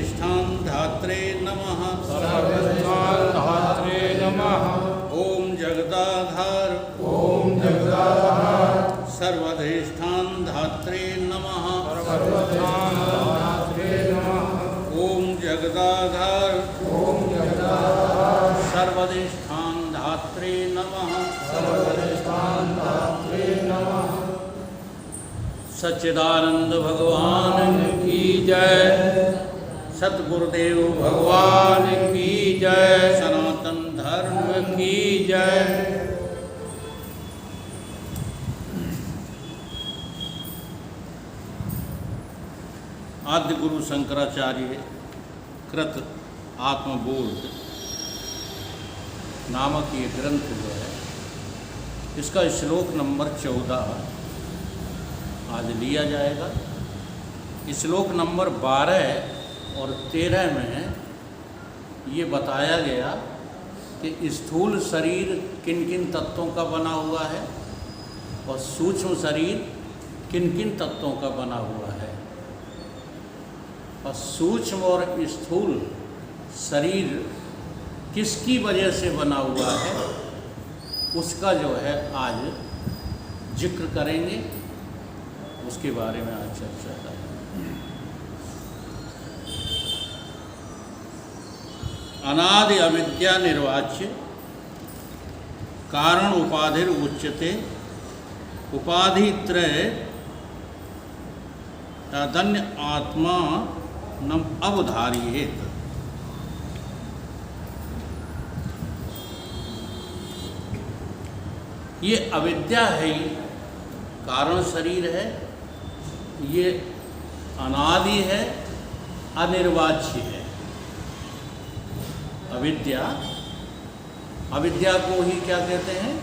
सर्वधिष्ठान धात्रे नमः। सर्वधिष्ठान धात्रे नमः। ओम जगदाधार सर्वधिष्ठान धात्रे नमः। सर्वधिष्ठान धात्रे नमः। ओम जगदाधार सर्वधिष्ठान धात्रे नमः। सर्वधिष्ठान धात्रे नमः। सच्चिदानंद भगवान की जय। सतगुरुदेव भगवान की जय। सनातन धर्म की जय। आद्य गुरु शंकराचार्य कृत आत्मबोध नामक ये ग्रंथ जो है, इसका श्लोक नंबर 14 आज लिया जाएगा। श्लोक नंबर 12 और 13 में ये बताया गया कि स्थूल शरीर किन किन तत्वों का बना हुआ है और सूक्ष्म शरीर किन किन तत्वों का बना हुआ है, और सूक्ष्म और स्थूल शरीर किसकी वजह से बना हुआ है, उसका जो है आज जिक्र करेंगे। उसके बारे में आज चर्चा करेंगे। अनादि अविद्या निर्वाच्य कारण उपाधिर उच्यते उपाधि त्रय तदन्य आत्मा नम अवधारियेत। ये अविद्या है, कारण शरीर है, ये अनादि है, अनिर्वाच्य है। अविद्या, अविद्या को ही क्या कहते हैं?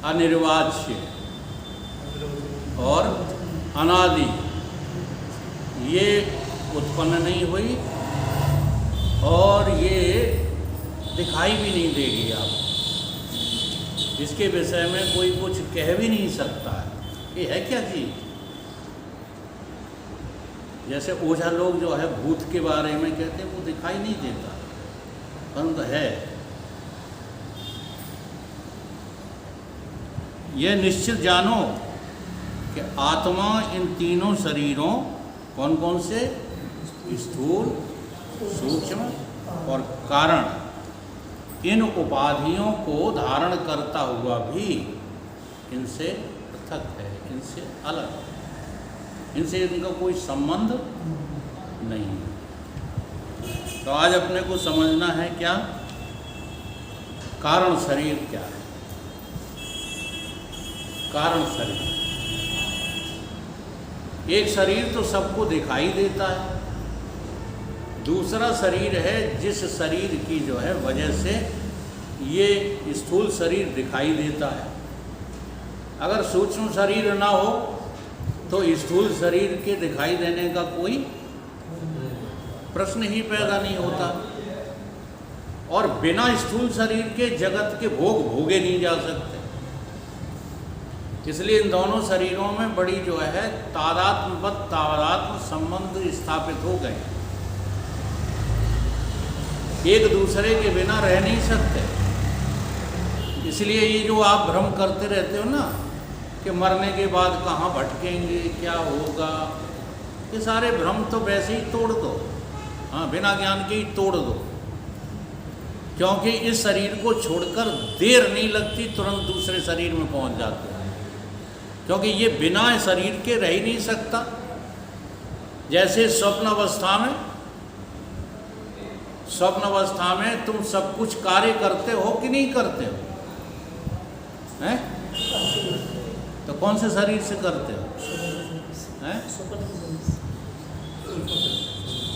अनिर्वाच्य और अनादि। ये उत्पन्न नहीं हुई और ये दिखाई भी नहीं देगी आपको। इसके विषय में कोई कुछ कह भी नहीं सकता है। ये है क्या चीज़? जैसे ओझा लोग जो है भूत के बारे में कहते हैं, वो दिखाई नहीं देता परंतु है। यह निश्चित जानो कि आत्मा इन तीनों शरीरों, कौन कौन से? स्थूल, सूक्ष्म और कारण, इन उपाधियों को धारण करता हुआ भी इनसे पृथक है, इनसे अलग है, इनसे इनका कोई संबंध नहीं है। तो आज अपने को समझना है क्या? कारण शरीर क्या है? कारण शरीर, एक शरीर तो सबको दिखाई देता है, दूसरा शरीर है जिस शरीर की जो है वजह से ये स्थूल शरीर दिखाई देता है। अगर सूक्ष्म शरीर ना हो तो स्थूल शरीर के दिखाई देने का कोई प्रश्न ही पैदा नहीं होता, और बिना स्थूल शरीर के जगत के भोग भोगे नहीं जा सकते। इसलिए इन दोनों शरीरों में बड़ी जो है तादात्म्य संबंध स्थापित हो गए। एक दूसरे के बिना रह नहीं सकते। इसलिए ये जो आप भ्रम करते रहते हो ना कि मरने के बाद कहाँ भटकेंगे, क्या होगा, ये सारे भ्रम तो वैसे ही तोड़ दो। हाँ, बिना ज्ञान के ही तोड़ दो, क्योंकि इस शरीर को छोड़कर देर नहीं लगती, तुरंत दूसरे शरीर में पहुंच जाते हैं। क्योंकि ये बिना शरीर के रह ही नहीं सकता। जैसे स्वप्न अवस्था में तुम सब कुछ कार्य करते हो कि नहीं करते हो? हैं? तो कौन से शरीर से करते हो? हैं?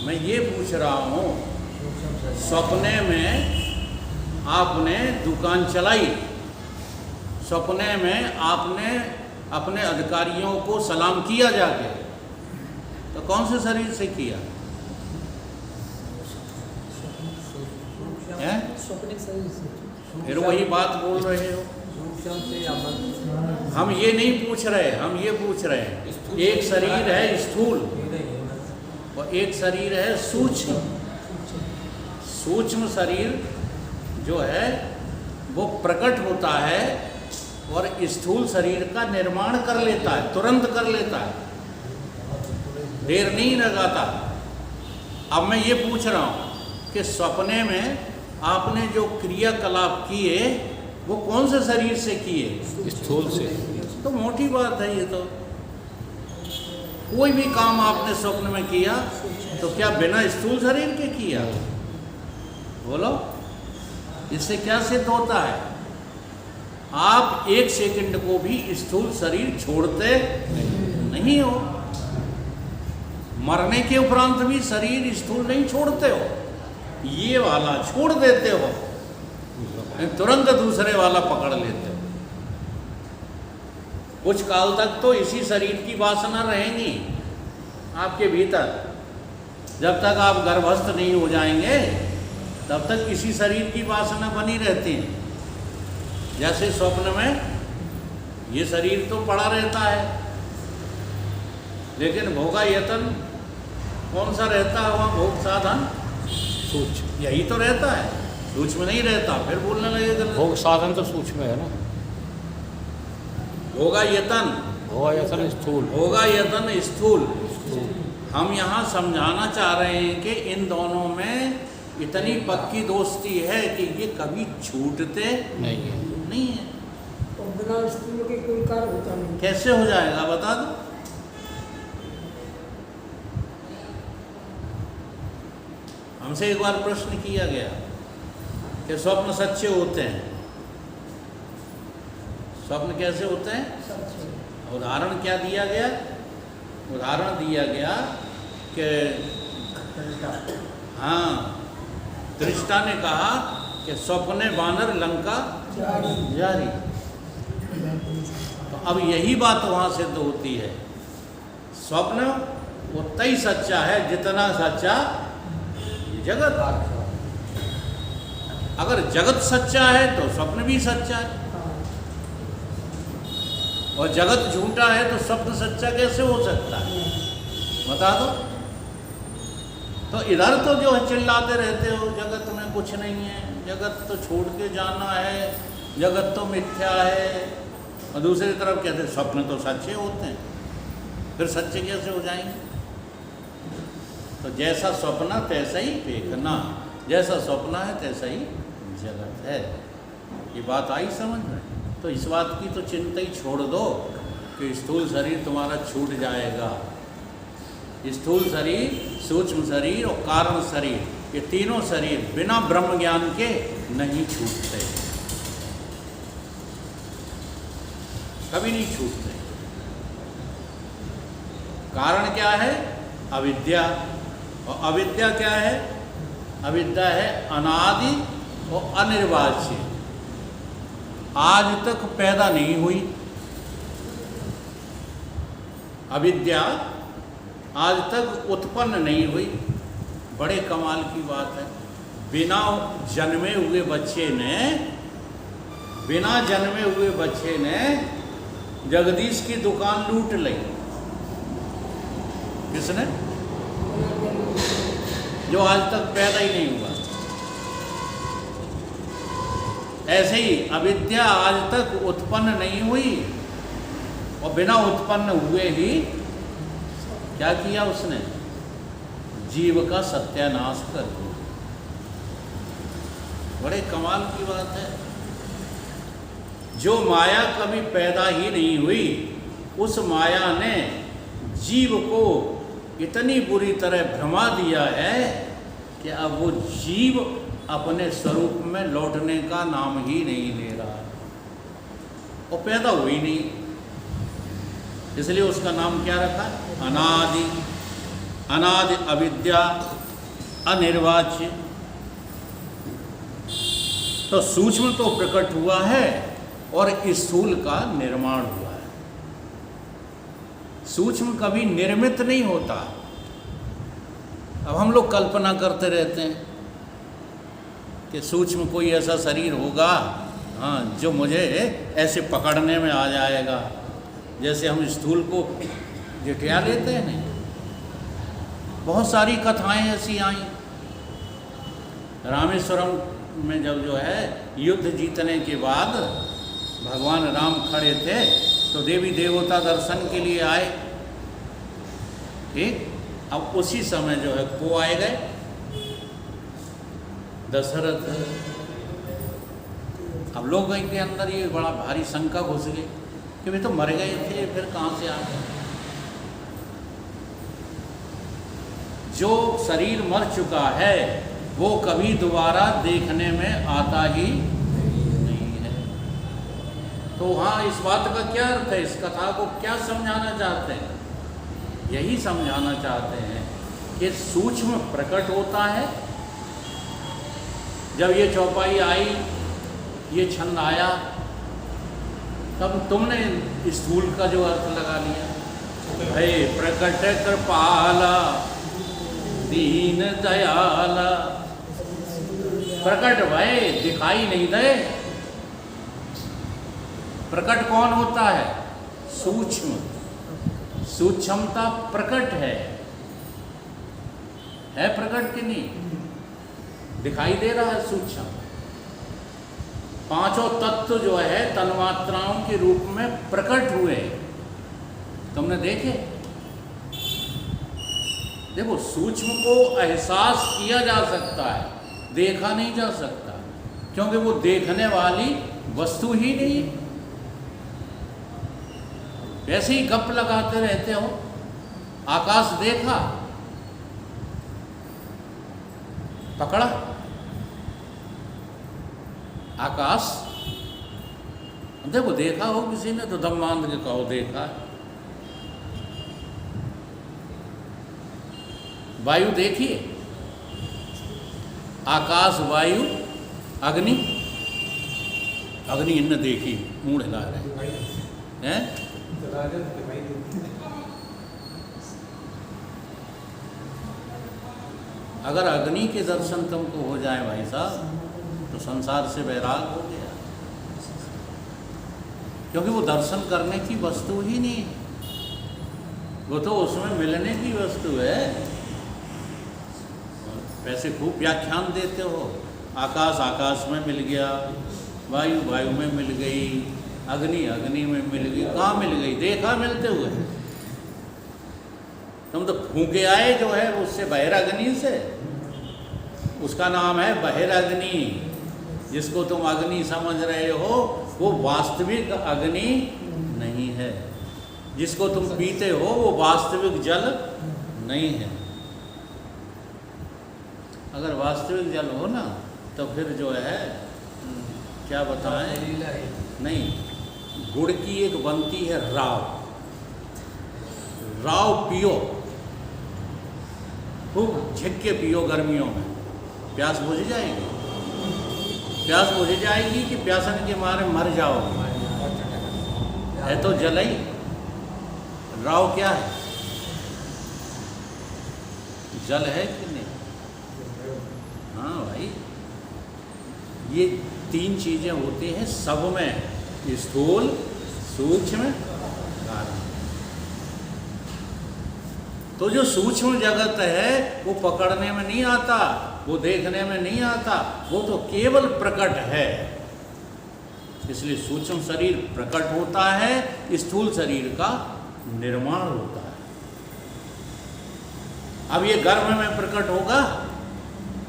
मैं ये पूछ रहा हूँ, सपने में आपने दुकान चलाई, सपने में आपने अपने अधिकारियों को सलाम किया जाके, तो कौन से शरीर से किया? हैं? फिर वही बात बोल रहे हो। हम ये नहीं पूछ रहे, हम ये पूछ रहे हैं, एक शरीर है स्थूल, और एक शरीर है सूक्ष्म। सूक्ष्म शरीर जो है वो प्रकट होता है और स्थूल शरीर का निर्माण कर लेता है, तुरंत कर लेता है, देर नहीं लगाता। अब मैं ये पूछ रहा हूँ कि सपने में आपने जो क्रियाकलाप किए वो कौन से शरीर से किए? स्थूल से। तो मोटी बात है ये तो। कोई भी काम आपने स्वप्न में किया तो क्या बिना स्थूल शरीर के किया? बोलो, इससे क्या सिद्ध होता है? आप एक सेकंड को भी स्थूल शरीर छोड़ते नहीं हो। मरने के उपरांत भी शरीर स्थूल नहीं छोड़ते हो, ये वाला छोड़ देते हो, तुरंत दूसरे वाला पकड़ लेते हो। कुछ काल तक तो इसी शरीर की वासना रहेंगी आपके भीतर। जब तक आप गर्भस्थ नहीं हो जाएंगे तब तक इसी शरीर की वासना बनी रहती है। जैसे स्वप्न में ये शरीर तो पड़ा रहता है, लेकिन भोगायतन कौन सा रहता है वहाँ? भोग साधन सूक्ष्म। यही तो रहता है, सूक्ष्म नहीं रहता। फिर बोलने लगेगा भोग साधन तो सूक्ष्म है ना। भोगायतन, भोगायतन स्थूल। भोगायतन स्थूल। हम यहाँ समझाना चाह रहे हैं कि इन दोनों में इतनी पक्की दोस्ती है कि ये कभी छूटते नहीं है। नहीं है। और बिना स्थूल के कोई कार्य होता नहीं। कैसे हो जाएगा बता दो? हमसे एक बार प्रश्न किया गया कि स्वप्न सच्चे होते हैं। स्वप्न कैसे होते हैं? उदाहरण क्या दिया गया? उदाहरण दिया गया कि हाँ, दृष्टा ने कहा कि स्वप्ने वानर लंका जारी। तो अब यही बात वहाँ सिद्ध होती है, स्वप्न उतना ही सच्चा है जितना सच्चा जगत। अगर जगत सच्चा है तो स्वप्न भी सच्चा है, और जगत झूठा है तो स्वप्न सच्चा कैसे हो सकता है? बता दो। तो इधर तो जो है चिल्लाते रहते हो जगत में कुछ नहीं है, जगत तो छोड़ के जाना है, जगत तो मिथ्या है, और दूसरी तरफ कहते हैं स्वप्न तो सच्चे होते हैं। फिर सच्चे कैसे हो जाएंगे? तो जैसा स्वप्न तैसा ही देखना, जैसा स्वप्न है तैसा ही जगत है। ये बात आई समझ में? तो इस बात की तो चिंता ही छोड़ दो कि स्थूल शरीर तुम्हारा छूट जाएगा। स्थूल शरीर, सूक्ष्म शरीर और कारण शरीर, ये तीनों शरीर बिना ब्रह्म ज्ञान के नहीं छूटते, कभी नहीं छूटते। कारण क्या है? अविद्या। और अविद्या क्या है? अविद्या है अनादि और अनिर्वाच्य, आज तक पैदा नहीं हुई। अविद्या आज तक उत्पन्न नहीं हुई। बड़े कमाल की बात है, बिना जन्मे हुए बच्चे ने जगदीश की दुकान लूट ली। किसने? जो आज तक पैदा ही नहीं हुआ। ऐसे ही अविद्या आज तक उत्पन्न नहीं हुई, और बिना उत्पन्न हुए ही क्या किया उसने? जीव का सत्यानाश कर दिया। बड़े कमाल की बात है। जो माया कभी पैदा ही नहीं हुई, उस माया ने जीव को इतनी बुरी तरह भ्रमा दिया है कि अब वो जीव अपने स्वरूप में लौटने का नाम ही नहीं ले रहा, और पैदा हुई नहीं। इसलिए उसका नाम क्या रखा? अनादि। अनादि अविद्या, अनिर्वाच्य। तो सूक्ष्म तो प्रकट हुआ है और स्थूल का निर्माण हुआ है। सूक्ष्म कभी निर्मित नहीं होता। अब हम लोग कल्पना करते रहते हैं कि सूक्ष्म कोई ऐसा शरीर होगा, हाँ, जो मुझे ऐसे पकड़ने में आ जाएगा, जैसे हम स्थूल को जिटिया लेते हैं। नहीं, बहुत सारी कथाएं ऐसी आई। रामेश्वरम में जब जो है युद्ध जीतने के बाद भगवान राम खड़े थे तो देवी देवता दर्शन के लिए आए। ठीक, अब उसी समय जो है को आए गए दशरथ। अब लोगों के अंदर ये बड़ा भारी शंका घुस गई कि वे तो मर गए थे, फिर कहाँ से आ गए। जो शरीर मर चुका है वो कभी दोबारा देखने में आता ही नहीं है। तो वहाँ इस बात का क्या अर्थ है, इस कथा को क्या समझाना चाहते हैं? यही समझाना चाहते हैं कि सूक्ष्म प्रकट होता है। जब ये चौपाई आई, ये छंद आया, तब तुमने स्थूल का जो अर्थ लगा लिया, भय प्रकट कृपाला दीन दयाला। प्रकट भय दिखाई नहीं दे। प्रकट कौन होता है? सूक्ष्म। सूक्ष्मता प्रकट है प्रकट कि नहीं? दिखाई दे रहा है सूक्ष्म। पांचों तत्व जो है तन्मात्राओं के रूप में प्रकट हुए, तुमने देखे? देखो, सूक्ष्म को एहसास किया जा सकता है, देखा नहीं जा सकता, क्योंकि वो देखने वाली वस्तु ही नहीं। वैसे ही गप लगाते रहते हो। आकाश देखा, पकड़ा आकाश। देखो, देखा हो किसी ने तो दम बांध के कहो देखा। वायु देखिए, आकाश, वायु, अग्नि। अग्नि इनने देखी, मुंह हिला रहे हैं। अगर अग्नि के दर्शन तुमको हो जाए भाई साहब, तो संसार से वैराग हो गया, क्योंकि वो दर्शन करने की वस्तु ही नहीं है, वो तो उसमें मिलने की वस्तु है। वैसे खूब व्याख्यान देते हो, आकाश आकाश में मिल गया, वायु वायु में मिल गई, अग्नि अग्नि में मिल गई। कहाँ मिल गई? देखा मिलते हुए। तुम तो फूंके आए जो है उससे बहिराग्नि से, उसका नाम है बहिराग्नि। जिसको तुम अग्नि समझ रहे हो वो वास्तविक अग्नि नहीं है। जिसको तुम पीते हो वो वास्तविक जल नहीं है। अगर वास्तविक जल हो ना तो फिर जो है क्या बताएं, नहीं, गुड़ की एक बनती है राव। राव पियो, खूब झिक के पियो गर्मियों में, प्यास बुझ जाएगी। प्यास बुझ जाएगी कि प्यासन के मारे मर जाओगे। है तो जल ही। राव क्या है? जल है कि नहीं? हाँ भाई, ये तीन चीजें होती हैं सब में, स्थूल, सूक्ष्म, कारण। तो जो सूक्ष्म जगत है वो पकड़ने में नहीं आता, वो देखने में नहीं आता, वो तो केवल प्रकट है। इसलिए सूक्ष्म शरीर प्रकट होता है, स्थूल शरीर का निर्माण होता है। अब ये गर्भ में प्रकट होगा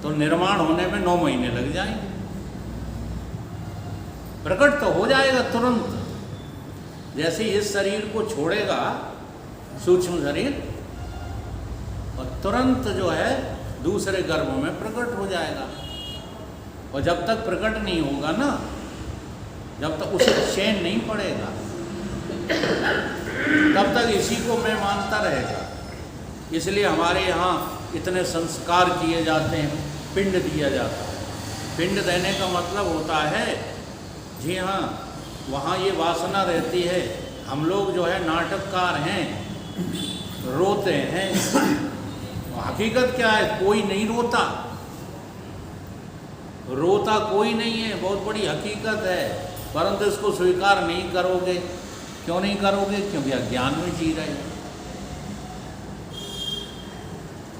तो निर्माण होने में 9 महीने लग जाएंगे। प्रकट तो हो जाएगा तुरंत, जैसे इस शरीर को छोड़ेगा सूक्ष्म शरीर, और तुरंत जो है दूसरे गर्भ में प्रकट हो जाएगा। और जब तक प्रकट नहीं होगा ना, जब तक उसे चैन नहीं पड़ेगा, तब तक इसी को मैं मानता रहेगा। इसलिए हमारे यहाँ इतने संस्कार किए जाते हैं, पिंड दिया जाता है। पिंड देने का मतलब होता है, जी हाँ, वहाँ ये वासना रहती है। हम लोग जो है नाटककार हैं, रोते हैं। हकीकत क्या है? कोई नहीं रोता, रोता कोई नहीं है, बहुत बड़ी हकीकत है। परंतु इसको स्वीकार नहीं करोगे। क्यों नहीं करोगे? क्योंकि अज्ञान में जी रहे हो।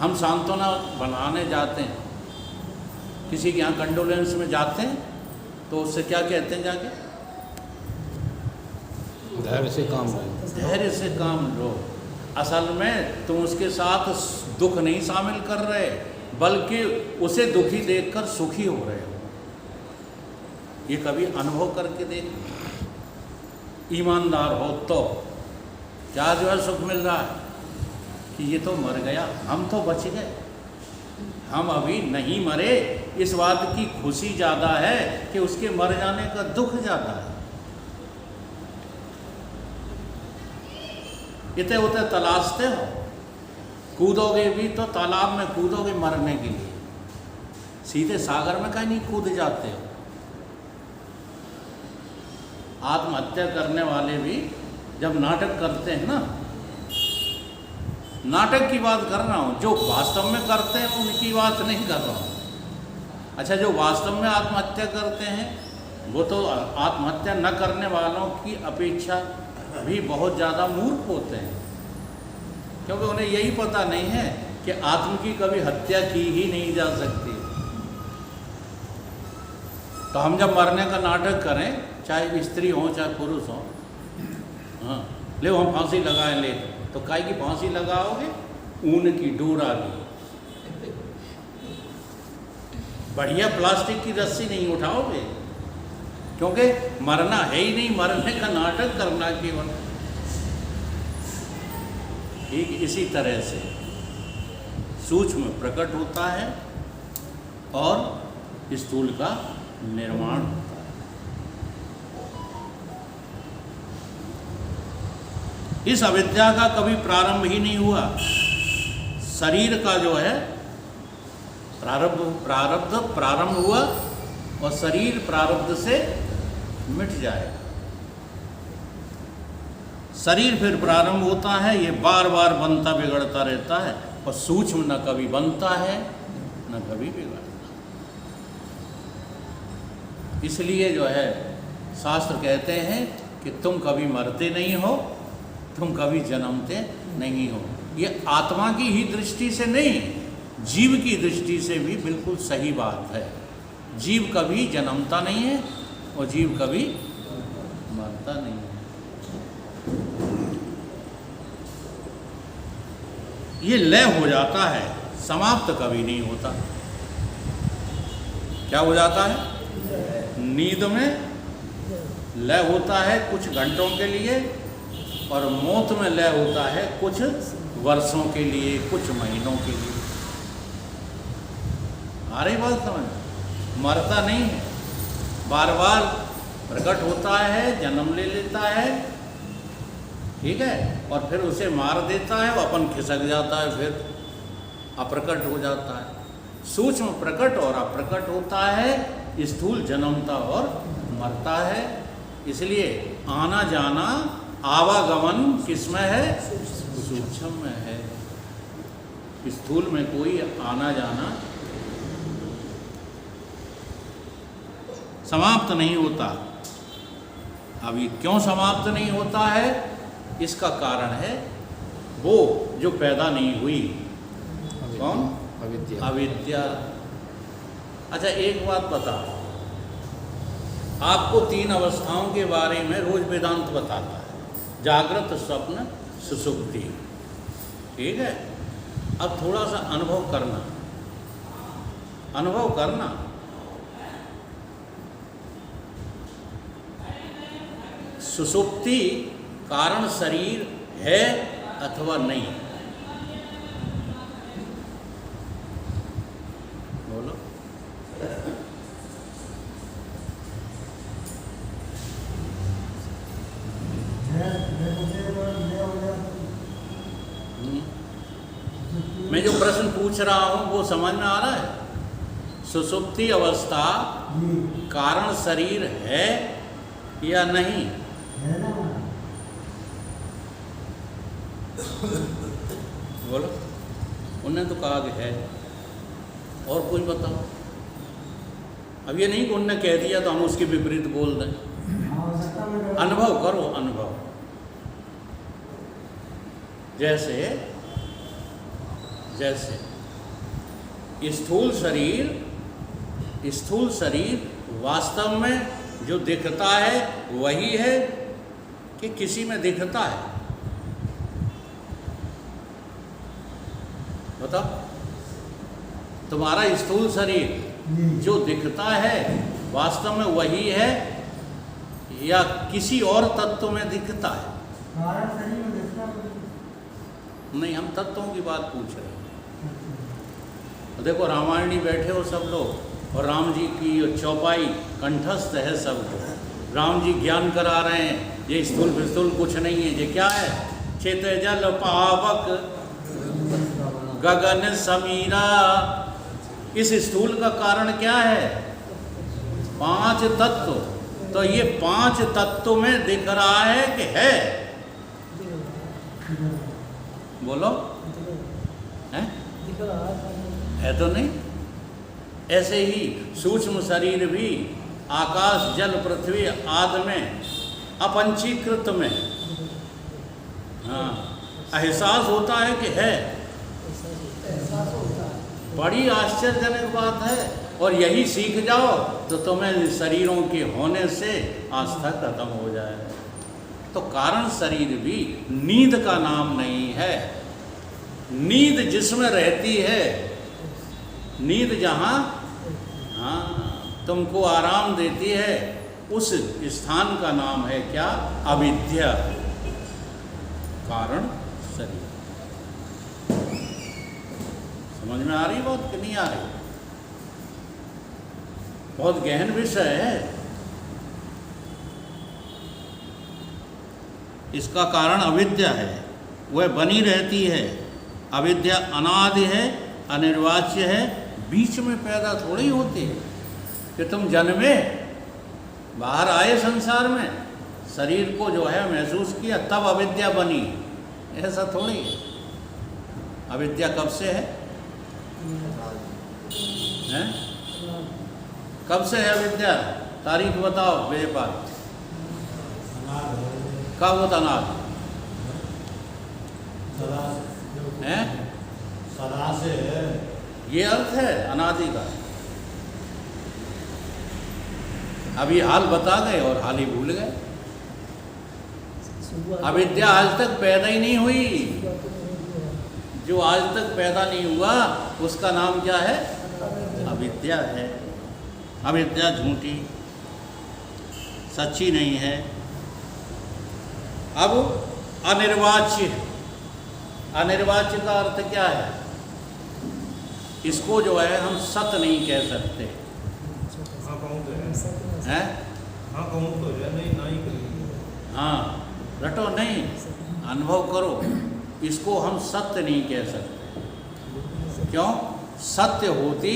हम सांत्वना बनाने जाते हैं, किसी के यहाँ कंडोलेंस में जाते हैं, तो उससे क्या कहते हैं जाके? धैर्य से काम लो। धैर्य से काम लो। असल में तुम उसके साथ दुख नहीं शामिल कर रहे, बल्कि उसे दुखी देखकर सुखी हो रहे हो। ये कभी अनुभव करके देख, ईमानदार हो तो क्या जो है सुख मिल रहा है कि ये तो मर गया, हम तो बच गए, हम अभी नहीं मरे। इस बात की खुशी ज़्यादा है कि उसके मर जाने का दुख ज़्यादा है। इतने उतने तलाशते हो, कूदोगे भी तो तालाब में कूदोगे मरने के लिए, सीधे सागर में कहीं नहीं कूद जाते हो। आत्महत्या करने वाले भी जब नाटक करते हैं ना, नाटक की बात कर रहा हूँ, जो वास्तव में करते हैं उनकी बात नहीं कर रहा हूँ। अच्छा, जो वास्तव में आत्महत्या करते हैं वो तो आत्महत्या न करने वालों की अपेक्षा भी बहुत ज़्यादा मूर्ख होते हैं, क्योंकि उन्हें यही पता नहीं है कि आत्म की कभी हत्या की ही नहीं जा सकती। तो हम जब मरने का नाटक करें, चाहे स्त्री हो चाहे पुरुष हो, हाँ ले हम फांसी लगाएं, ले तो काय की फांसी लगाओगे? ऊन की डोरा की, बढ़िया प्लास्टिक की रस्सी नहीं उठाओगे, क्योंकि मरना है ही नहीं, मरने का नाटक करना केवल। ठीक इसी तरह से सूक्ष्म प्रकट होता है और स्थूल का निर्माण होता है। इस अविद्या का कभी प्रारंभ ही नहीं हुआ। शरीर का जो है प्रारब्ध हुआ और शरीर प्रारब्ध से मिट जाएगा। शरीर फिर प्रारंभ होता है, ये बार बार बनता बिगड़ता रहता है, और सूक्ष्म न कभी बनता है न कभी बिगड़ता। इसलिए जो है शास्त्र कहते हैं कि तुम कभी मरते नहीं हो, तुम कभी जन्मते नहीं हो। ये आत्मा की ही दृष्टि से नहीं, जीव की दृष्टि से भी बिल्कुल सही बात है। जीव कभी जन्मता नहीं है और जीव कभी मरता नहीं है। ये लय हो जाता है, समाप्त कभी नहीं होता। क्या हो जाता है? नींद में लय होता है कुछ घंटों के लिए, और मौत में लय होता है कुछ वर्षों के लिए, कुछ महीनों के लिए। आ रही बात समझ? मरता नहीं है, बार बार प्रकट होता है, जन्म ले लेता है, ठीक है, और फिर उसे मार देता है, वो अपन खिसक जाता है, फिर अप्रकट हो जाता है। सूक्ष्म प्रकट और अप्रकट होता है, स्थूल जन्मता और मरता है। इसलिए आना जाना आवागमन किसमें है? सूक्ष्म में है। स्थूल में कोई आना जाना समाप्त नहीं होता। अभी क्यों समाप्त नहीं होता है? इसका कारण है वो जो पैदा नहीं हुई। कौन? अविद्या। अविद्या। अच्छा, एक बात बता, आपको 3 अवस्थाओं के बारे में रोज वेदांत बताता है, जागृत, स्वप्न, सुषुप्ति, ठीक है। अब थोड़ा सा अनुभव करना, अनुभव करना। सुषुप्ति कारण शरीर है अथवा नहीं? बोलो। मैं जो प्रश्न पूछ रहा हूँ वो समझ में आ रहा है? सुषुप्ति अवस्था कारण शरीर है या नहीं? बोलो। उन्होंने तो कहा कि है, और कोई बताओ। अब ये नहीं कि उन्होंने कह दिया तो हम उसके विपरीत बोल दें। अनुभव करो, अनुभव। जैसे स्थूल शरीर वास्तव में जो दिखता है वही है कि किसी में दिखता है? बताओ, तुम्हारा स्थूल शरीर जो दिखता है वास्तव में वही है या किसी और तत्व में दिखता है? नहीं, हम तत्वों की बात पूछ रहे हैं। देखो, रामायणी बैठे हो सब लोग और राम जी की चौपाई कंठस्थ है सबको। राम जी ज्ञान करा रहे हैं, ये स्थूल विस्थूल कुछ नहीं है। ये क्या है? चित जल पावक गगन समीरा। इस स्थूल का कारण क्या है? 5 तत्व। तो ये 5 तत्व में दिख रहा है कि है? बोलो, है तो नहीं? ऐसे ही सूक्ष्म शरीर भी आकाश जल पृथ्वी आदि में अपंचीकृत में एहसास होता है कि है। बड़ी आश्चर्यजनक बात है। और यही सीख जाओ तो तुम्हें शरीरों के होने से आस्था खत्म हो जाए। तो कारण शरीर भी नींद का नाम नहीं है। नींद जिसमें रहती है, नींद जहाँ तुमको आराम देती है, उस स्थान का नाम है क्या? अविद्या। कारण शरीर। समझ में आ रही बात कि नहीं आ रही? बहुत गहन विषय है। इसका कारण अविद्या है, वह बनी रहती है। अविद्या अनादि है, अनिर्वाच्य है, बीच में पैदा थोड़ी होती है कि तुम जन्मे, बाहर आए संसार में, शरीर को जो है महसूस किया, तब अविद्या बनी। ऐसा थोड़ी है। अविद्या कब से है? हैं? कब से है अविद्या? तारीख बताओ बेपार। कब होता अनाद है? सदा से है। ये अर्थ है अनादि का। अभी हाल बता गए और हाल ही भूल गए। अविद्या आज तक पैदा ही नहीं हुई। जो आज तक पैदा नहीं हुआ उसका नाम क्या है? अविद्या है। अविद्या झूठी, सच्ची नहीं है। अब अनिर्वाच्य। अनिर्वाच्य का अर्थ क्या है? इसको जो है हम सत नहीं कह सकते। हाँ कहूँ तो है। हैं? हाँ कहूँ तो है, नहीं नहीं करेंगे। हाँ, रटो नहीं, अनुभव करो। इसको हम सत्य नहीं कह सकते। क्यों? सत्य होती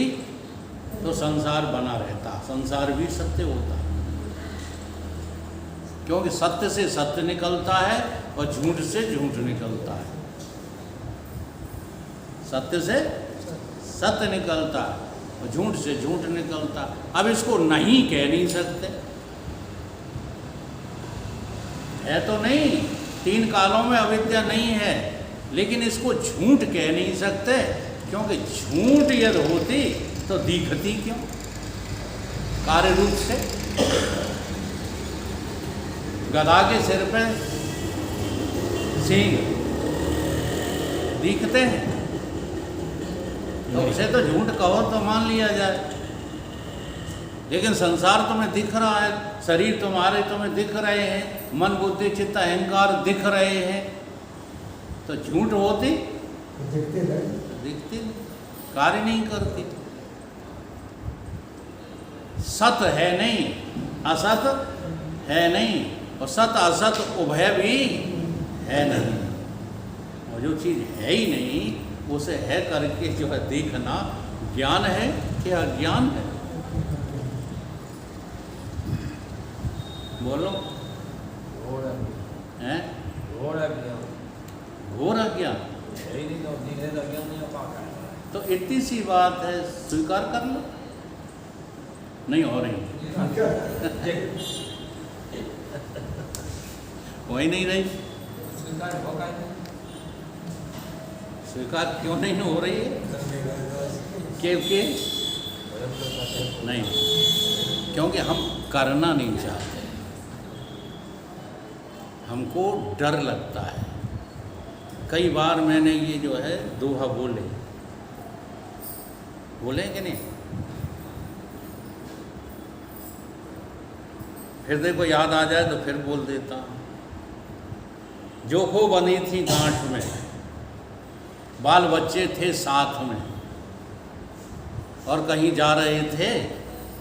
तो संसार बना रहता, संसार भी सत्य होता। क्योंकि सत्य से सत्य निकलता है और झूठ से झूठ निकलता है। सत्य से सत्य निकलता है और झूठ से झूठ निकलता है। अब इसको नहीं कह नहीं सकते, है तो नहीं। 3 कालों में अविद्या नहीं है, लेकिन इसको झूठ कह नहीं सकते, क्योंकि झूठ यदि होती तो दिखती क्यों? कार्य रूप से गधा के सिर पे सींग दिखते हैं, तो उसे तो झूठ कहो तो मान लिया जाए। लेकिन संसार तुम्हें दिख रहा है, शरीर तुम्हारे तुम्हें दिख रहे हैं, मन बुद्धि चित्त अहंकार दिख रहे हैं, तो झूठ होती दिखती, कार्य नहीं करती। सत है नहीं, असत है नहीं, और सत असत उभय भी है नहीं। और जो चीज़ है ही नहीं उसे है करके जो है देखना ज्ञान है कि अज्ञान है? बोलो। हैं? घोर अज्ञान। तो इतनी सी बात है, स्वीकार कर लो। नहीं हो रही वही नहीं रही। स्वीकार क्यों नहीं हो रही है? क्योंकि नहीं, क्योंकि हम करना नहीं चाहते, हमको डर लगता है। कई बार मैंने ये जो है दोहा बोले कि नहीं, फिर देखो याद आ जाए तो फिर बोल देता हूँ। जो हो बनी थी गांठ में, बाल बच्चे थे साथ में, और कहीं जा रहे थे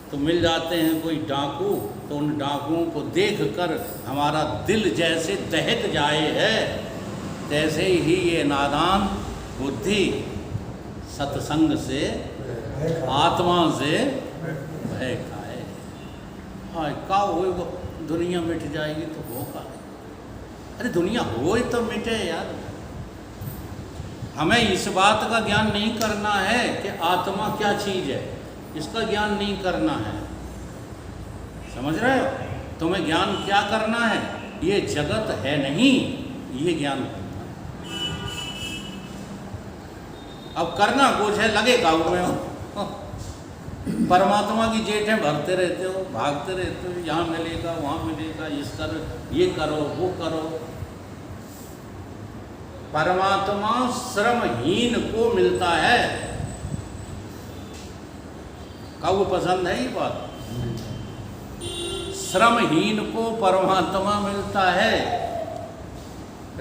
तो मिल जाते हैं कोई डाकू, तो उन डाकुओं को देखकर हमारा दिल जैसे दहक जाए है, तैसे ही ये नादान बुद्धि सत्संग से आत्मा से भय खाए। हाँ, का हो वो दुनिया मिट जाएगी तो वो का, अरे दुनिया हो तो मिटे यार। हमें इस बात का ज्ञान नहीं करना है कि आत्मा क्या चीज़ है, इसका ज्ञान नहीं करना है, समझ रहे हो? तुम्हें ज्ञान क्या करना है, ये जगत है नहीं, ये ज्ञान करना है। अब करना कुछ है, लगे काबू में हो, परमात्मा की जेठें भरते रहते हो, भागते रहते हो, यहाँ मिलेगा वहाँ मिलेगा, ये करो वो करो। परमात्मा श्रमहीन को मिलता है। का वो पसंद है ये बात? श्रमहीन को परमात्मा मिलता है।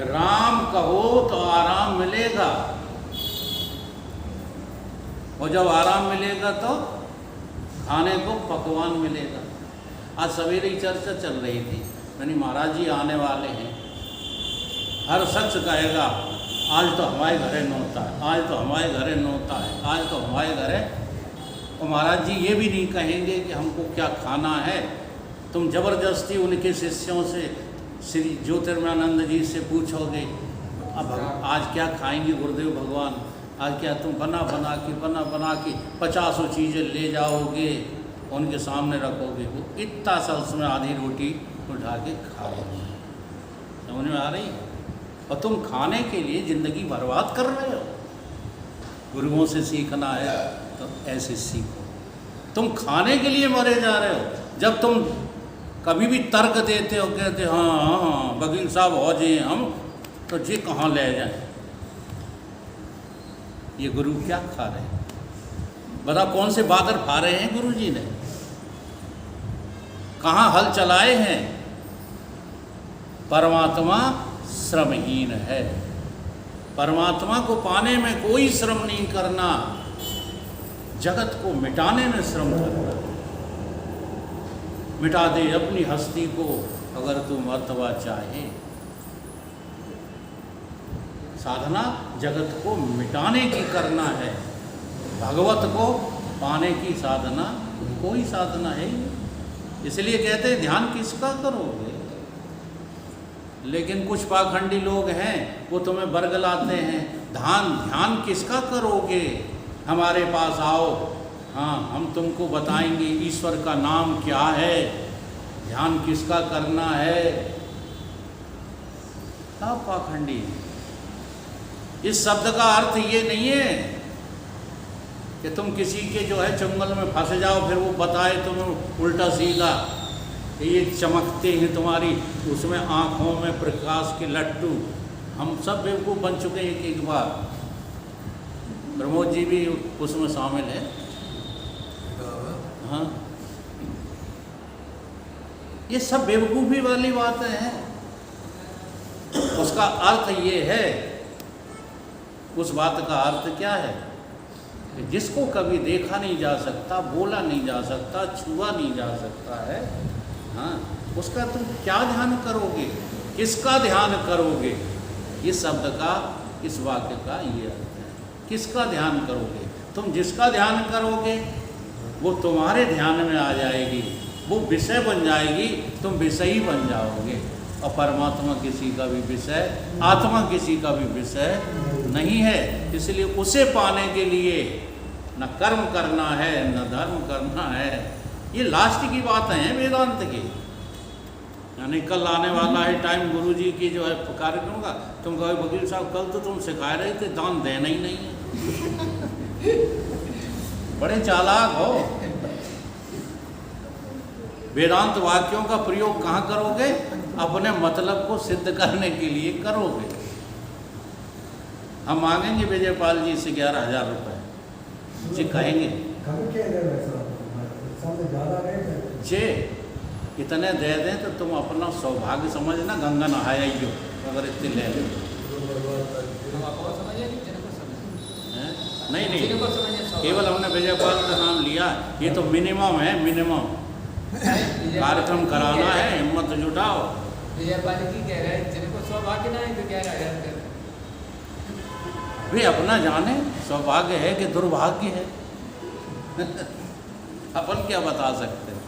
राम कहो तो आराम मिलेगा, और जब आराम मिलेगा तो खाने को पकवान मिलेगा। आज सवेरे ही चर्चा चल रही थी, यानी महाराज जी आने वाले हैं, हर शख्स कहेगा आज तो हमारे घरे नौता है, आज तो हमारे घरे नौता है, आज तो हमारे घरे। और महाराज जी ये भी नहीं कहेंगे कि हमको क्या खाना है। तुम जबरदस्ती उनके शिष्यों से, श्री ज्योतिर्मयानंद जी से पूछोगे अब आज क्या खाएंगे गुरुदेव भगवान, आज क्या तुम बना बना के 50 चीज़ें ले जाओगे, उनके सामने रखोगे, वो इतना सा उसमें आधी रोटी उठा के खाओगे। समझ में आ रही है? और तुम खाने के लिए ज़िंदगी बर्बाद कर रहे हो। गुरुओं से सीखना है तो ऐसे सीखो। तुम खाने के लिए मरे जा रहे हो। जब तुम कभी भी तर्क देते हो, कहते हाँ वकील साहब हो जाए हम, तो जी कहाँ ले जाएं? ये गुरु क्या खा रहे हैं? बता कौन से बादल खा रहे हैं गुरु जी ने? कहाँ हल चलाए हैं? परमात्मा श्रमहीन है। परमात्मा को पाने में कोई श्रम नहीं करना, जगत को मिटाने में श्रम करना। मिटा दे अपनी हस्ती को अगर तू मर्तबा चाहे। साधना जगत को मिटाने की करना है, भगवत को पाने की साधना कोई साधना है ही नहीं। इसलिए कहते हैं ध्यान किसका करोगे। लेकिन कुछ पाखंडी लोग हैं, वो तुम्हें बरगलाते हैं, ध्यान किसका करोगे, हमारे पास आओ, हाँ हम तुमको बताएंगे ईश्वर का नाम क्या है, ध्यान किसका करना है। सब पाखंडी। इस शब्द का अर्थ ये नहीं है कि तुम किसी के जो है चंगल में फंस जाओ, फिर वो बताए तुम्हें उल्टा सीधा, ये चमकते हैं तुम्हारी उसमें आँखों में प्रकाश के लट्टू। हम सब बेवकूफ़ बन चुके हैं एक बार। प्रमोद जी भी उसमें शामिल है। हाँ, ये सब बेवकूफ़ी वाली बातें हैं। उसका अर्थ ये है, उस बात का अर्थ क्या है कि जिसको कभी देखा नहीं जा सकता, बोला नहीं जा सकता, छुआ नहीं जा सकता है, हाँ उसका तुम क्या ध्यान करोगे, किसका ध्यान करोगे। इस शब्द का, इस वाक्य का ये अर्थ है, किसका ध्यान करोगे। तुम जिसका ध्यान करोगे वो तुम्हारे ध्यान में आ जाएगी, वो विषय बन जाएगी, तुम विषयी बन जाओगे। और परमात्मा किसी का भी विषय, आत्मा किसी का भी विषय नहीं है। इसलिए उसे पाने के लिए न कर्म करना है न धर्म करना है। ये लास्ट की बात है वेदांत की। यानी कल आने वाला है टाइम गुरुजी की जो है कार्यक्रम का, तुम कहो वकील साहब कल तो तुम सिखा रहे थे दान देना ही नहीं है। बड़े चालाक हो। वेदांत वाक्यों का प्रयोग कहाँ करोगे? अपने मतलब को सिद्ध करने के लिए करोगे। हम मांगेंगे विजयपाल जी से 11,000 रुपये, जी कहेंगे जे इतने दे दें तो तुम अपना सौभाग्य समझना, गंगा नहाया ही हो अगर इतने ले लें। नहीं नहीं, केवल हमने विजयपाल का नाम लिया, ये तो मिनिमम है, मिनिमम कार्यक्रम कराना है, हिम्मत जुटाओ। विजयपाल की कह रहा है जिनको सौभाग्य ना है तो 11,000 कर। वे अपना जाने सौभाग्य है कि दुर्भाग्य है। अपन क्या बता सकते हैं।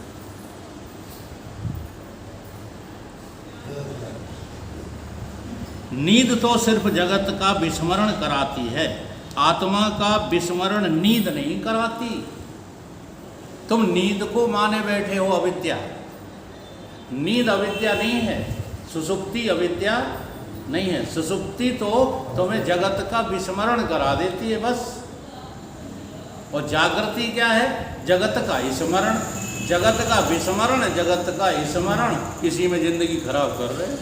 नींद तो सिर्फ जगत का विस्मरण कराती है, आत्मा का विस्मरण नींद नहीं कराती। तुम नींद को माने बैठे हो अविद्या। नींद अविद्या नहीं है, सुसुप्ति अविद्या नहीं है। सुसुप्ति तो तुम्हें जगत का विस्मरण करा देती है बस। और जागृति क्या है? जगत का स्मरण। जगत का विस्मरण, जगत का स्मरण, इसी में जिंदगी खराब कर रहे हैं।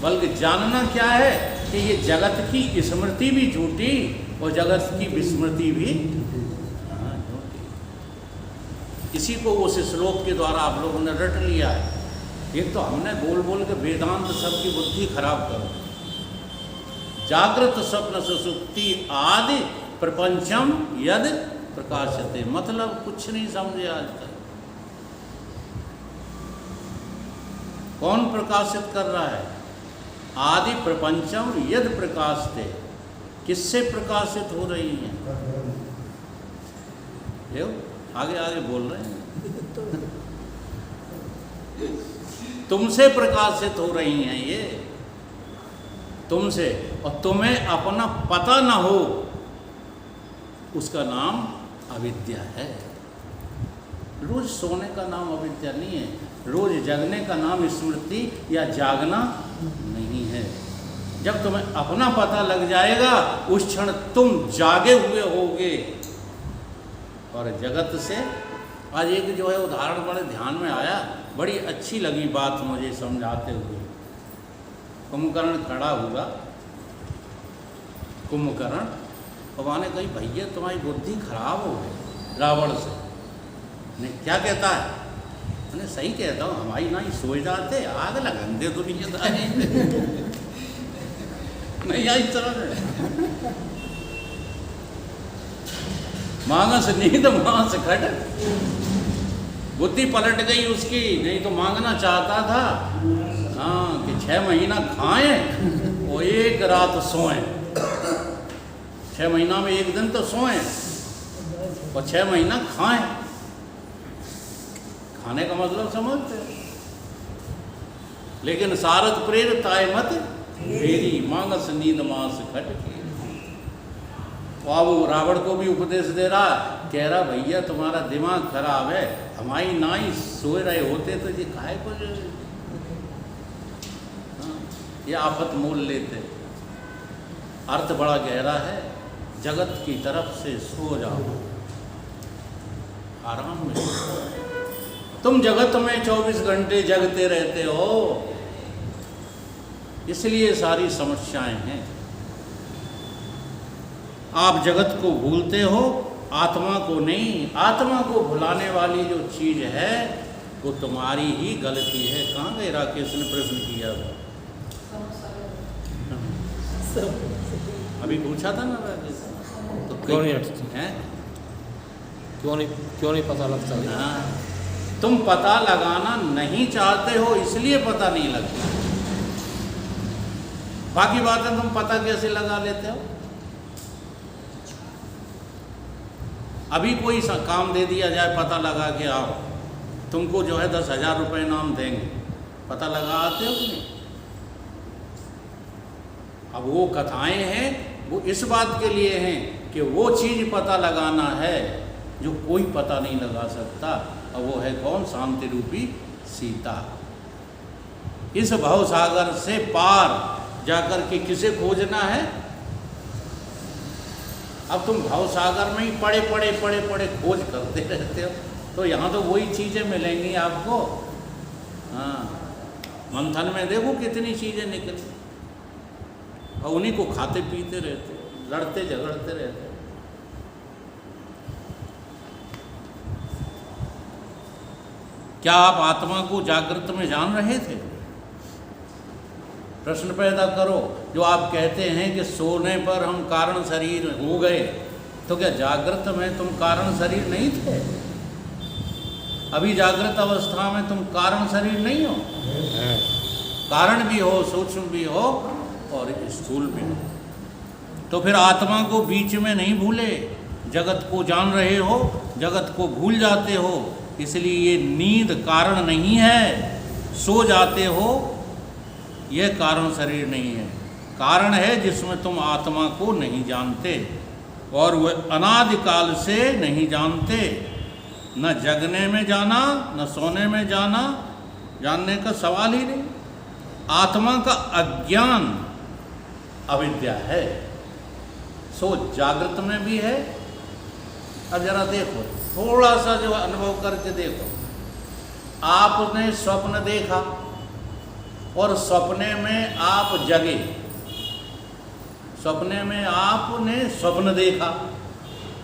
बल्कि जानना क्या है कि ये जगत की स्मृति भी झूठी और जगत की विस्मृति भी झूठी। इसी को उस श्लोक के द्वारा आप लोगों ने रट लिया है। एक तो हमने बोल बोल के वेदांत सबकी बुद्धि खराब कर। जागृत स्वप्न सुसुप्ति आदि प्रपंचम यद प्रकाशते, मतलब कुछ नहीं समझे आज तक। कौन प्रकाशित कर रहा है? आदि प्रपंचम यद प्रकाशते, किससे प्रकाशित हो रही हैं? देखो आगे आगे बोल रहे हैं। तुमसे प्रकाशित हो रही हैं ये, तुमसे। और तुम्हें अपना पता ना हो, उसका नाम अविद्या है। रोज सोने का नाम अविद्या नहीं है, रोज जगने का नाम स्मृति या जागना नहीं है। जब तुम्हें अपना पता लग जाएगा, उस क्षण तुम जागे हुए होगे। और जगत से आज एक जो है उदाहरण बड़े ध्यान में आया, बड़ी अच्छी लगी बात मुझे समझाते हुए। कुंभकर्ण खड़ा हुआ, कुंभकर्ण, और माने कही भैया तुम्हारी बुद्धि खराब हो गई रावण से। नहीं, क्या कहता है? मैंने सही कहता हूँ, हमारी ना ही सो जाते, आग लगन दे दुनियादारी। नहीं आई तरह मांगस नींद मांस खट, बुद्धि पलट गई उसकी। नहीं तो मांगना चाहता था हाँ कि 6 महीना खाएं और 1 रात सोएं। 6 महीना में 1 दिन तो सोएं और 6 महीना खाएं। खाने का मतलब समझते हैं। लेकिन सारथ प्रेर ताय मत फेरी, मांगस नींद मांस खट की। वो रावण को भी उपदेश दे रहा, कह रहा भैया तुम्हारा दिमाग खराब है, हमारी नाई सोए रहे होते तो ये काहे को ये आफत मोल लेते। अर्थ बड़ा गहरा है। जगत की तरफ से सो जाओ, आराम में। तुम जगत में 24 घंटे जगते रहते हो, इसलिए सारी समस्याएं हैं। आप जगत को भूलते हो, आत्मा को नहीं। आत्मा को भुलाने वाली जो चीज है वो तुम्हारी ही गलती है। कहाँ गए राकेश ने प्रश्न किया था? अभी पूछा था ना राकेश, तो क्यों नहीं हटती हैं? क्यों नहीं पता लगता? हाँ, तुम पता लगाना नहीं चाहते हो, इसलिए पता नहीं लगता। बाकी बातें तुम पता कैसे लगा लेते हो? अभी कोई काम दे दिया जाए, पता लगा के आओ, तुमको जो है 10,000 रुपये इनाम देंगे, पता लगा आते हो कि नहीं? अब वो कथाएं हैं, वो इस बात के लिए हैं कि वो चीज़ पता लगाना है जो कोई पता नहीं लगा सकता। और वो है कौन? शांति रूपी सीता। इस भव सागर से पार जाकर के किसे खोजना है? अब तुम भाव सागर में ही पड़े पड़े पड़े पड़े खोज करते रहते हो, तो यहाँ तो वही चीज़ें मिलेंगी आपको। हाँ, मंथन में देखो कितनी चीज़ें निकली, और उन्हीं को खाते पीते रहते, लड़ते झगड़ते रहते। क्या आप आत्मा को जागृत में जान रहे थे? प्रश्न पैदा करो। जो आप कहते हैं कि सोने पर हम कारण शरीर हो गए, तो क्या जागृत में तुम कारण शरीर नहीं थे? अभी जागृत अवस्था में तुम कारण शरीर नहीं हो, कारण भी हो, सूक्ष्म भी हो और स्थूल भी हो। तो फिर आत्मा को बीच में नहीं भूले, जगत को जान रहे हो, जगत को भूल जाते हो। इसलिए ये नींद कारण नहीं है, सो जाते हो, यह कारण शरीर नहीं है। कारण है जिसमें तुम आत्मा को नहीं जानते, और वह अनादिकाल से नहीं जानते। न जगने में जाना, न सोने में जाना, जानने का सवाल ही नहीं। आत्मा का अज्ञान अविद्या है, सो जागृत में भी है। अब जरा देखो, थोड़ा सा जो अनुभव करके देखो, आपने स्वप्न देखा और सपने में आप जगे, सपने में आपने स्वप्न देखा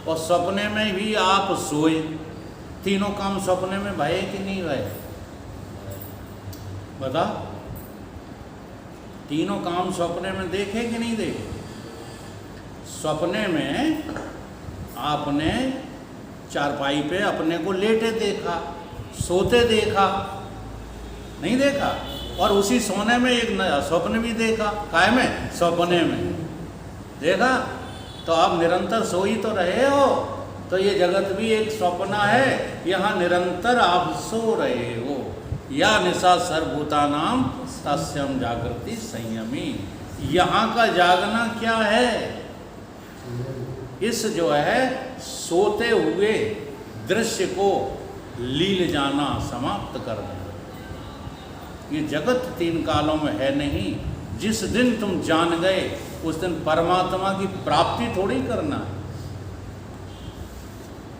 और सपने में भी आप सोए, तीनों काम सपने में भये कि नहीं भये? बता, तीनों काम सपने में देखे कि नहीं देखे? सपने में आपने चारपाई पे अपने को लेटे देखा, सोते देखा, नहीं देखा? और उसी सोने में एक नया स्वप्न भी देखा, काय में? सपने में देखा। तो आप निरंतर सो ही तो रहे हो, तो ये जगत भी एक स्वप्न है, यहाँ निरंतर आप सो रहे हो। या निशा सर्वभूतानाम तस्यम जागृति संयमी। यहाँ का जागना क्या है? इस जो है सोते हुए दृश्य को लील जाना, समाप्त कर देना। ये जगत तीन कालों में है नहीं। जिस दिन तुम जान गए उस दिन परमात्मा की प्राप्ति थोड़ी करना है,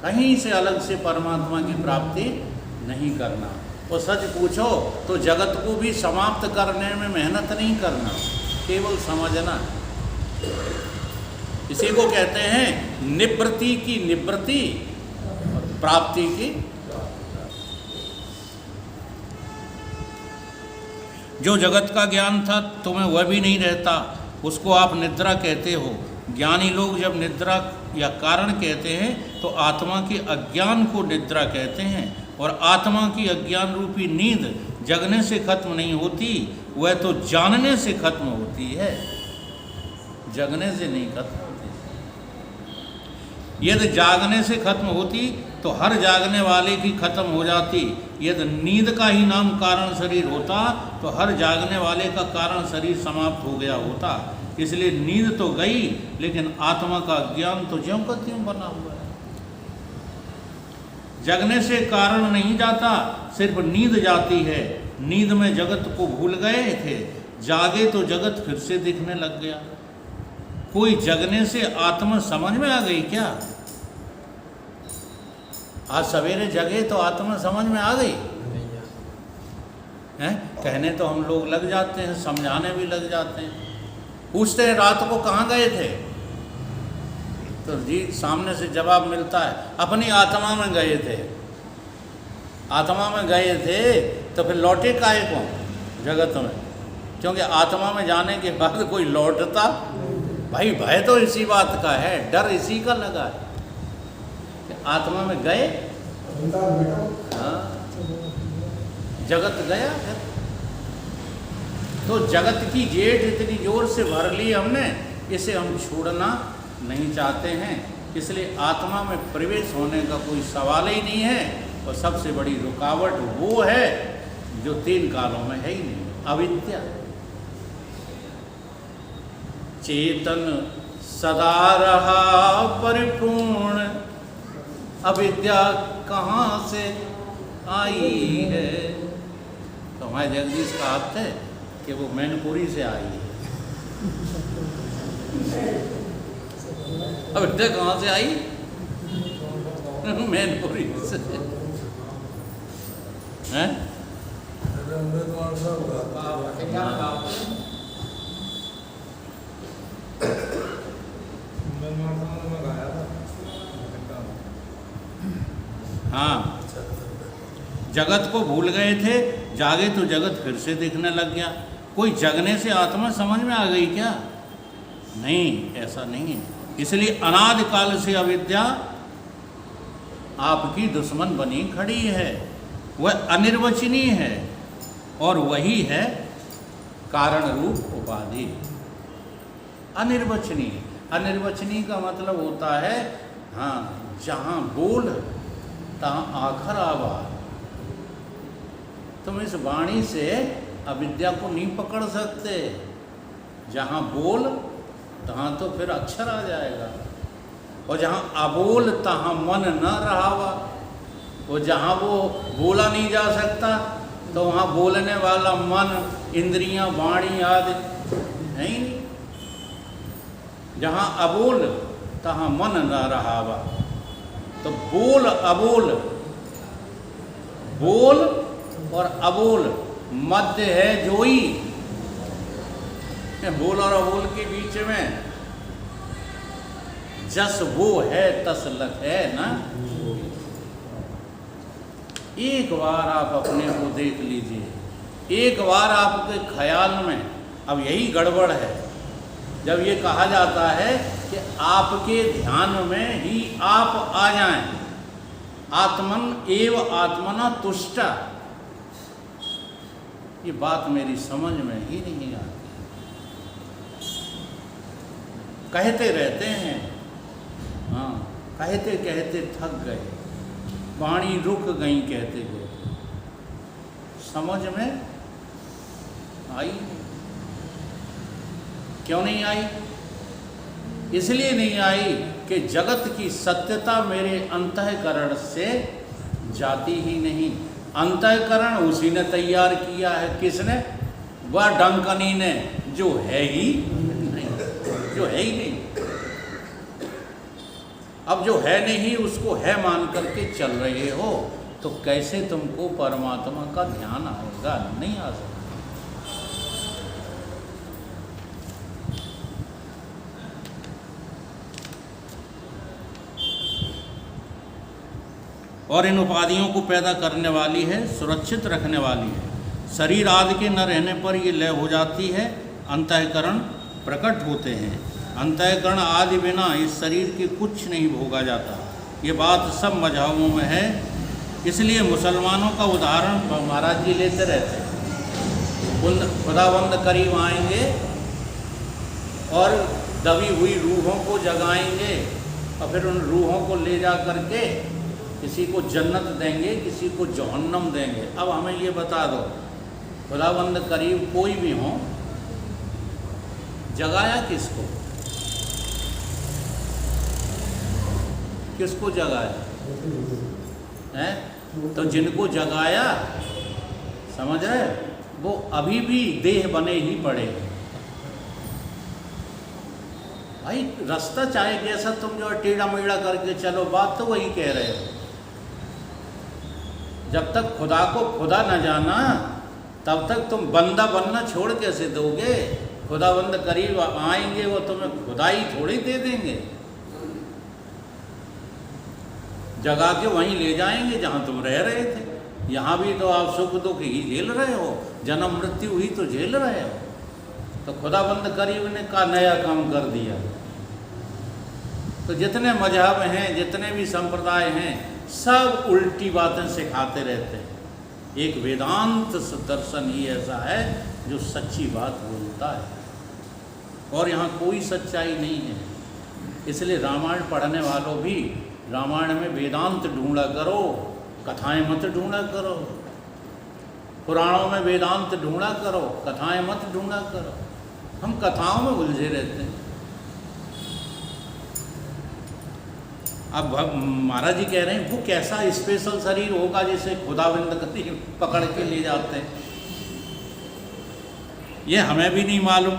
कहीं से अलग से परमात्मा की प्राप्ति नहीं करना। और सच पूछो तो जगत को भी समाप्त करने में मेहनत नहीं करना, केवल समझना। इसी को कहते हैं निवृत्ति की निवृत्ति, प्राप्ति की। जो जगत का ज्ञान था तुम्हें वह भी नहीं रहता, उसको आप निद्रा कहते हो। ज्ञानी लोग जब निद्रा या कारण कहते हैं तो आत्मा के अज्ञान को निद्रा कहते हैं। और आत्मा की अज्ञान रूपी नींद जगने से खत्म नहीं होती, वह तो जानने से खत्म होती है, जगने से नहीं खत्म होती। यदि जागने से खत्म होती तो हर जागने वाले की खत्म हो जाती। यदि नींद का ही नाम कारण शरीर होता तो हर जागने वाले का कारण शरीर समाप्त हो गया होता। इसलिए नींद तो गई, लेकिन आत्मा का ज्ञान तो ज्यों का त्यों बना हुआ है। जगने से कारण नहीं जाता, सिर्फ नींद जाती है। नींद में जगत को भूल गए थे, जागे तो जगत फिर से दिखने लग गया। कोई जगने से आत्मा समझ में आ गई क्या? आज सवेरे जगे तो आत्मा समझ में आ गई हैं? कहने तो हम लोग लग जाते हैं, समझाने भी लग जाते हैं। पूछते हैं रात को कहाँ गए थे, तो जी सामने से जवाब मिलता है अपनी आत्मा में गए थे। आत्मा में गए थे तो फिर लौटे काहे को जगत में? क्योंकि आत्मा में जाने के बाद कोई लौटता? भाई भय तो इसी बात का है, डर इसी का लगा है कि आत्मा में गए, हाँ, जगत गया फिर। तो जगत की जेठ इतनी जोर से भर ली हमने, इसे हम छोड़ना नहीं चाहते हैं। इसलिए आत्मा में प्रवेश होने का कोई सवाल ही नहीं है। और सबसे बड़ी रुकावट वो है जो तीन कालों में है ही नहीं, अविद्या। चेतन सदा रहा परिपूर्ण, अविद्या कहाँ से आई है? तो हमारे जगदीश का अर्थ है कि वो मैनपुरी से आई है। अविद्या कहाँ से आई? मैनपुरी से। हैं? मैं गाया था। हाँ, जगत को भूल गए थे, जागे तो जगत फिर से दिखने लग गया। कोई जगने से आत्मा समझ में आ गई क्या? नहीं, ऐसा नहीं है। इसलिए अनादि काल से अविद्या आपकी दुश्मन बनी खड़ी है। वह अनिर्वचनीय है और वही है कारण रूप उपाधि। अनिर्वचनीय, अनिर्वचनीय का मतलब होता है हाँ, जहाँ बोल तहाँ आखर आवाज। तुम इस वाणी से अविद्या को नहीं पकड़ सकते। जहाँ बोल तहाँ तो फिर अक्षर आ जाएगा, और जहाँ अबोल तहाँ मन न रहावा। और जहाँ वो बोला नहीं जा सकता तो वहाँ बोलने वाला मन, इंद्रियां, वाणी आदि है ही नहीं। जहाँ अबोल तहाँ मन न रहावा। तो बोल अबोल, बोल और अबोल मध्य है जोई। बोल और अबोल के बीच में जस वो है तस लख है ना। एक बार आप अपने को देख लीजिए, एक बार आपके ख्याल में। अब यही गड़बड़ है जब ये कहा जाता है कि आपके ध्यान में ही आप आ जाएं। आत्मन एव आत्मना तुष्टा, ये बात मेरी समझ में ही नहीं आती। कहते रहते हैं, हाँ, कहते कहते थक गए, वाणी रुक गई कहते गए, समझ में आई? क्यों नहीं आई? इसलिए नहीं आई कि जगत की सत्यता मेरे अंतःकरण से जाती ही नहीं। अंतःकरण उसी ने तैयार किया है। किसने? वह डंकनी ने, जो है ही नहीं, जो है ही नहीं। अब जो है नहीं उसको है मान करके चल रहे हो, तो कैसे तुमको परमात्मा का ध्यान आएगा? नहीं आ सकता। और इन उपाधियों को पैदा करने वाली है, सुरक्षित रखने वाली है। शरीर आदि के न रहने पर ये लय हो जाती है, अंतःकरण प्रकट होते हैं। अंतःकरण आदि बिना इस शरीर के कुछ नहीं भोगा जाता। ये बात सब मजहबों में है। इसलिए मुसलमानों का उदाहरण महाराज जी लेते रहते हैं। खुदाबंद करीब आएंगे और दबी हुई रूहों को जगाएंगे और फिर उन रूहों को ले जा करके किसी को जन्नत देंगे, किसी को जहन्नम देंगे। अब हमें ये बता दो, खुदाबंद करीब कोई भी हो, जगाया किसको? किसको जगाया है? तो जिनको जगाया, समझ रहे, वो अभी भी देह बने ही पड़े। भाई रास्ता चाहे कैसा तुम जो टेढ़ा मेढ़ा करके चलो, बात तो वही कह रहे हो। जब तक खुदा को खुदा न जाना तब तक तुम बंदा बनना छोड़ कैसे दोगे? खुदाबंद करीब आएंगे, वो तुम्हें खुदाई थोड़ी दे देंगे। जगा के वहीं ले जाएंगे जहाँ तुम रह रहे थे। यहाँ भी तो आप सुख दुख ही झेल रहे हो, जन्म मृत्यु ही तो झेल रहे हो। तो खुदाबंद करीब ने का नया काम कर दिया। तो जितने मजहब हैं, जितने भी संप्रदाय हैं, सब उल्टी बातें सिखाते रहते हैं। एक वेदांत दर्शन ही ऐसा है जो सच्ची बात बोलता है, और यहाँ कोई सच्चाई नहीं है। इसलिए रामायण पढ़ने वालों भी रामायण में वेदांत ढूंढा करो, कथाएं मत ढूंढा करो। पुराणों में वेदांत ढूंढा करो, कथाएं मत ढूंढा करो। हम कथाओं में उलझे रहते हैं। अब महाराज जी कह रहे हैं वो कैसा स्पेशल शरीर होगा जिसे खुदाबंद करीब पकड़ के ले जाते हैं, ये हमें भी नहीं मालूम।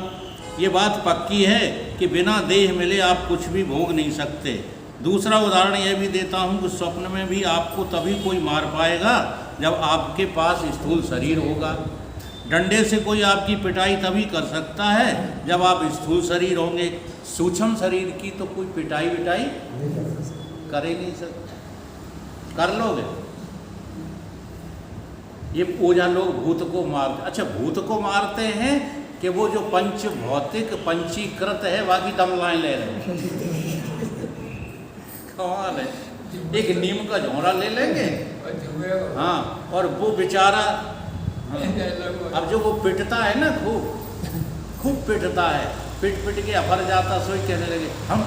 ये बात पक्की है कि बिना देह मिले आप कुछ भी भोग नहीं सकते। दूसरा उदाहरण यह भी देता हूँ कि स्वप्न में भी आपको तभी कोई मार पाएगा जब आपके पास स्थूल शरीर होगा। डंडे से कोई आपकी पिटाई तभी कर सकता है जब आप स्थूल शरीर होंगे। सूक्ष्म शरीर की तो कोई पिटाई विटाई कर ही नहीं सकता। कर लोगे? ये ओझा लोग भूत को मारते। अच्छा, भूत को मारते हैं कि वो जो पंच भौतिक पंचीकृत है बाकी दमलाएं ले रहे हैं। कमाल है। एक नीम का झोंरा ले लेंगे, हाँ, और वो बेचारा, हाँ, अब जो वो पिटता है ना, खूब पिटता है, पिट के अफर जाता, सोच कहने लगे हम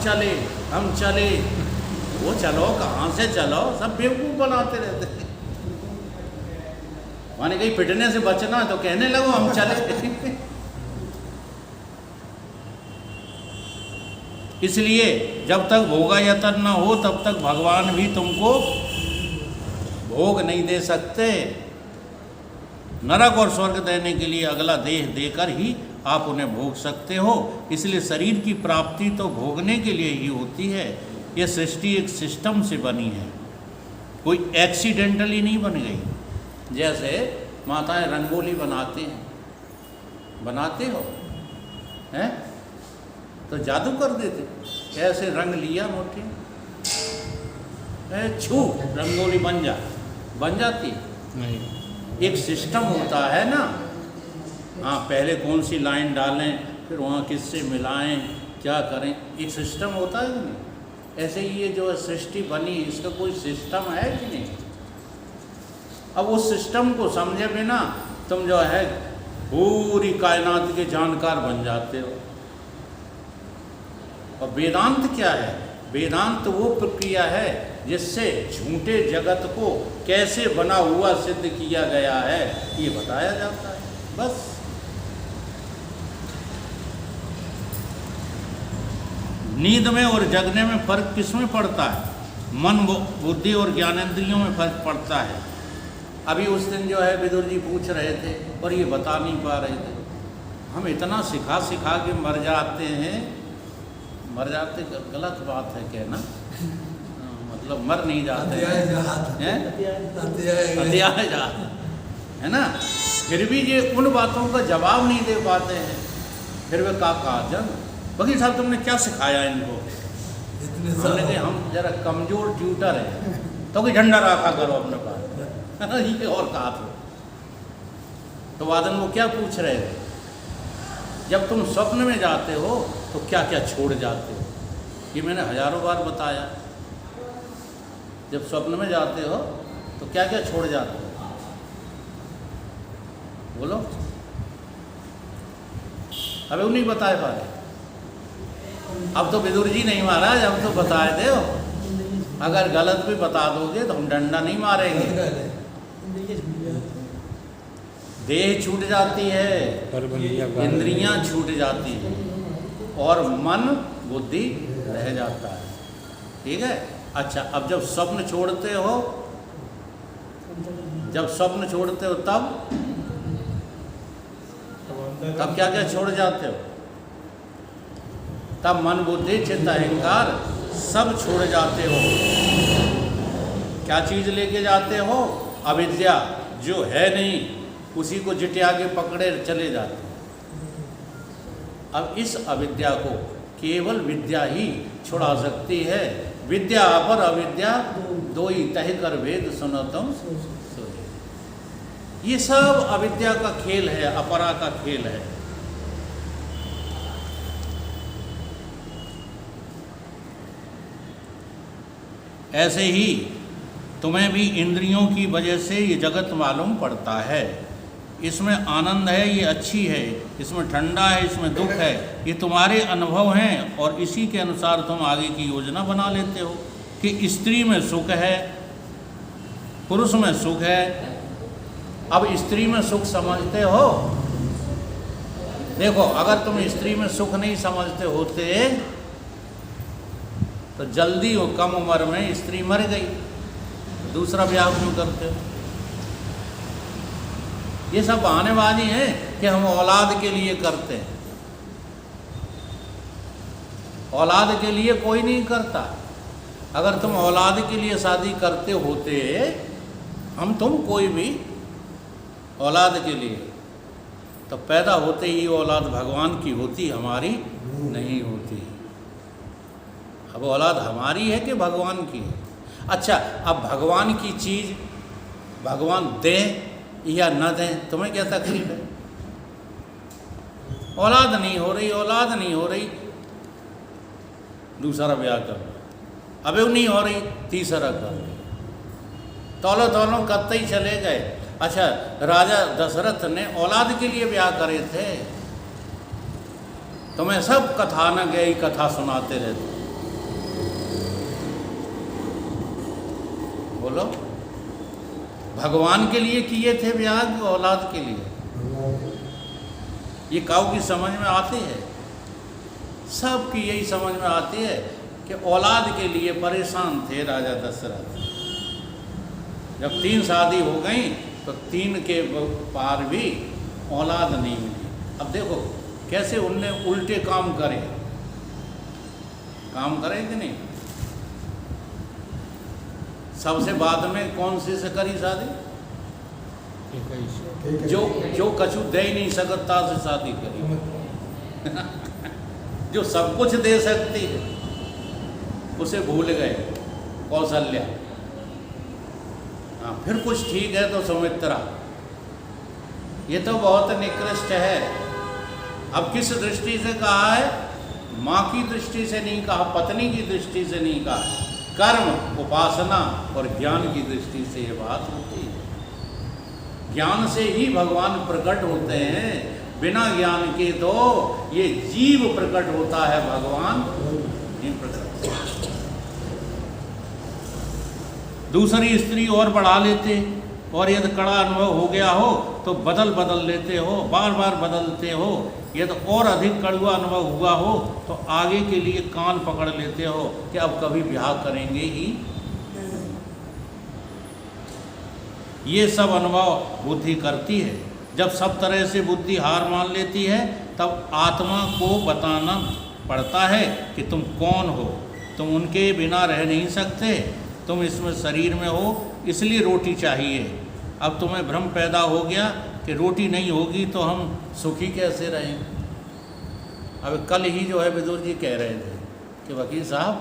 चले। वो चलो कहाँ से चलो, सब बेवकूफ़ बनाते रहते हैं। माने कहीं पिटने से बचना है तो कहने लगो हम चले। इसलिए जब तक भोगायतन न हो तब तक भगवान भी तुमको भोग नहीं दे सकते। नरक और स्वर्ग देने के लिए अगला देह देकर ही आप उन्हें भोग सकते हो। इसलिए शरीर की प्राप्ति तो भोगने के लिए ही होती है। यह सृष्टि एक सिस्टम से बनी है, कोई एक्सीडेंटली नहीं बन गई। जैसे माताएं रंगोली बनाती हैं, बनाते हो हैं तो जादू कर देते, ऐसे रंग लिया मोटी, छू रंगोली बन जाती। नहीं, एक सिस्टम होता है ना। हाँ, पहले कौन सी लाइन डालें, फिर वहाँ किससे मिलाएं, क्या करें, एक सिस्टम होता है कि नहीं। ऐसे ही ये जो सृष्टि बनी, इसका कोई सिस्टम है कि नहीं। अब उस सिस्टम को समझे बिना तुम जो है पूरी कायनात के जानकार बन जाते हो। और वेदांत क्या है? वेदांत वो प्रक्रिया है जिससे झूठे जगत को कैसे बना हुआ सिद्ध किया गया है ये बताया जाता है, बस। नींद में और जगने में फर्क किस में पड़ता है? मन, बुद्धि और ज्ञानेंद्रियों में फर्क पड़ता है। अभी उस दिन जो है विदुर जी पूछ रहे थे और ये बता नहीं पा रहे थे। हम इतना सिखा के मर जाते हैं। मर जाते गलत बात है कहना, मतलब मर नहीं जाते हैं, अतियाय जात है ना। फिर भी ये उन बातों का जवाब नहीं दे पाते हैं। फिर वे कहा जन वकील साहब तुमने क्या सिखाया इनको? हमने कहा हम जरा कमज़ोर ट्यूटर है तो कोई झंडा रखा करो अपने पास। ये और कहा तो वादन वो क्या पूछ रहे थे, जब तुम स्वप्न में जाते हो तो क्या क्या छोड़ जाते हो? ये मैंने हजारों बार बताया। जब स्वप्न में जाते हो तो क्या क्या छोड़ जाते हो? बोलो। अबे वो नहीं बताए पा रहे। अब तो विदुर जी नहीं महाराज, अब तो बताए दे हो। अगर गलत भी बता दोगे तो हम डंडा नहीं मारेंगे। देह छूट जाती है, इंद्रियां छूट जाती हैं और मन बुद्धि रह जाता है। ठीक है। अच्छा, अब जब स्वप्न छोड़ते हो, तब क्या क्या छोड़ जाते हो? तब मन बुद्धि चित्त अहंकार सब छोड़ जाते हो। क्या चीज़ लेके जाते हो? अविद्या, जो है नहीं उसी को जिटिया के पकड़े चले जाते हैं। अब इस अविद्या को केवल विद्या ही छुड़ा सकती है। विद्या पर अविद्या दो ही तह कर वेद सुनतम सोए। ये सब अविद्या का खेल है, अपरा का खेल है। ऐसे ही तुम्हें भी इंद्रियों की वजह से ये जगत मालूम पड़ता है। इसमें आनंद है, ये अच्छी है, इसमें ठंडा है, इसमें दुख है, ये तुम्हारे अनुभव हैं और इसी के अनुसार तुम आगे की योजना बना लेते हो कि स्त्री में सुख है, पुरुष में सुख है। अब स्त्री में सुख समझते हो? देखो, अगर तुम स्त्री में सुख नहीं समझते होते तो जल्दी हो कम उम्र में स्त्री मर गई, दूसरा ब्याह क्यों करते हो? ये सब बहानेबाजी है कि हम औलाद के लिए करते हैं। औलाद के लिए कोई नहीं करता। अगर तुम औलाद के लिए शादी करते होते, तुम कोई भी औलाद के लिए, तो पैदा होते ही औलाद भगवान की होती, हमारी नहीं होती। अब औलाद हमारी है कि भगवान की है? अच्छा, अब भगवान की चीज़ भगवान दें या न दें, तुम्हें क्या तकलीफ है? औलाद नहीं हो रही, औलाद नहीं हो रही, दूसरा ब्याह कर लो। अब वो नहीं हो रही, तीसरा कर लो। तौलो तौलो करते ही चले गए। अच्छा, राजा दशरथ ने औलाद के लिए ब्याह करे थे। तुम्हें सब कथा न गई कथा सुनाते रहते। बोलो, भगवान के लिए किए थे ब्याह कि औलाद के लिए? ये काऊ की समझ में आती है? सबकी यही समझ में आती है कि औलाद के लिए परेशान थे राजा दशरथ। जब 3 शादी हो गई तो 3 के पार भी औलाद नहीं मिली। अब देखो कैसे उनने उल्टे काम करे कि नहीं? सबसे बाद में कौन सी से करी शादी? जो कछु दे ही नहीं सकता से शादी करी। जो सब कुछ दे सकती है उसे भूल गए, कौशल्या। हाँ, फिर कुछ ठीक है तो सुमित्रा। ये तो बहुत निकृष्ट है। अब किस दृष्टि से कहा है? माँ की दृष्टि से नहीं कहा, पत्नी की दृष्टि से नहीं कहा, कर्म, उपासना और ज्ञान की दृष्टि से ये बात होती है। ज्ञान से ही भगवान प्रकट होते हैं, बिना ज्ञान के तो ये जीव प्रकट होता है, भगवान नहीं प्रकट। दूसरी स्त्री और बढ़ा लेते, और यदि कड़ा अनुभव हो गया हो तो बदल लेते हो, बार बार बदलते हो। यदि और अधिक कड़वा अनुभव हुआ हो तो आगे के लिए कान पकड़ लेते हो कि अब कभी ब्याह करेंगे ही। ये सब अनुभव बुद्धि करती है। जब सब तरह से बुद्धि हार मान लेती है तब आत्मा को बताना पड़ता है कि तुम कौन हो। तुम उनके बिना रह नहीं सकते, तुम इसमें शरीर में हो, इसलिए रोटी चाहिए। अब तुम्हें भ्रम पैदा हो गया कि रोटी नहीं होगी तो हम सुखी कैसे रहेंगे। अब कल ही जो है विदुर जी कह रहे थे कि वकील साहब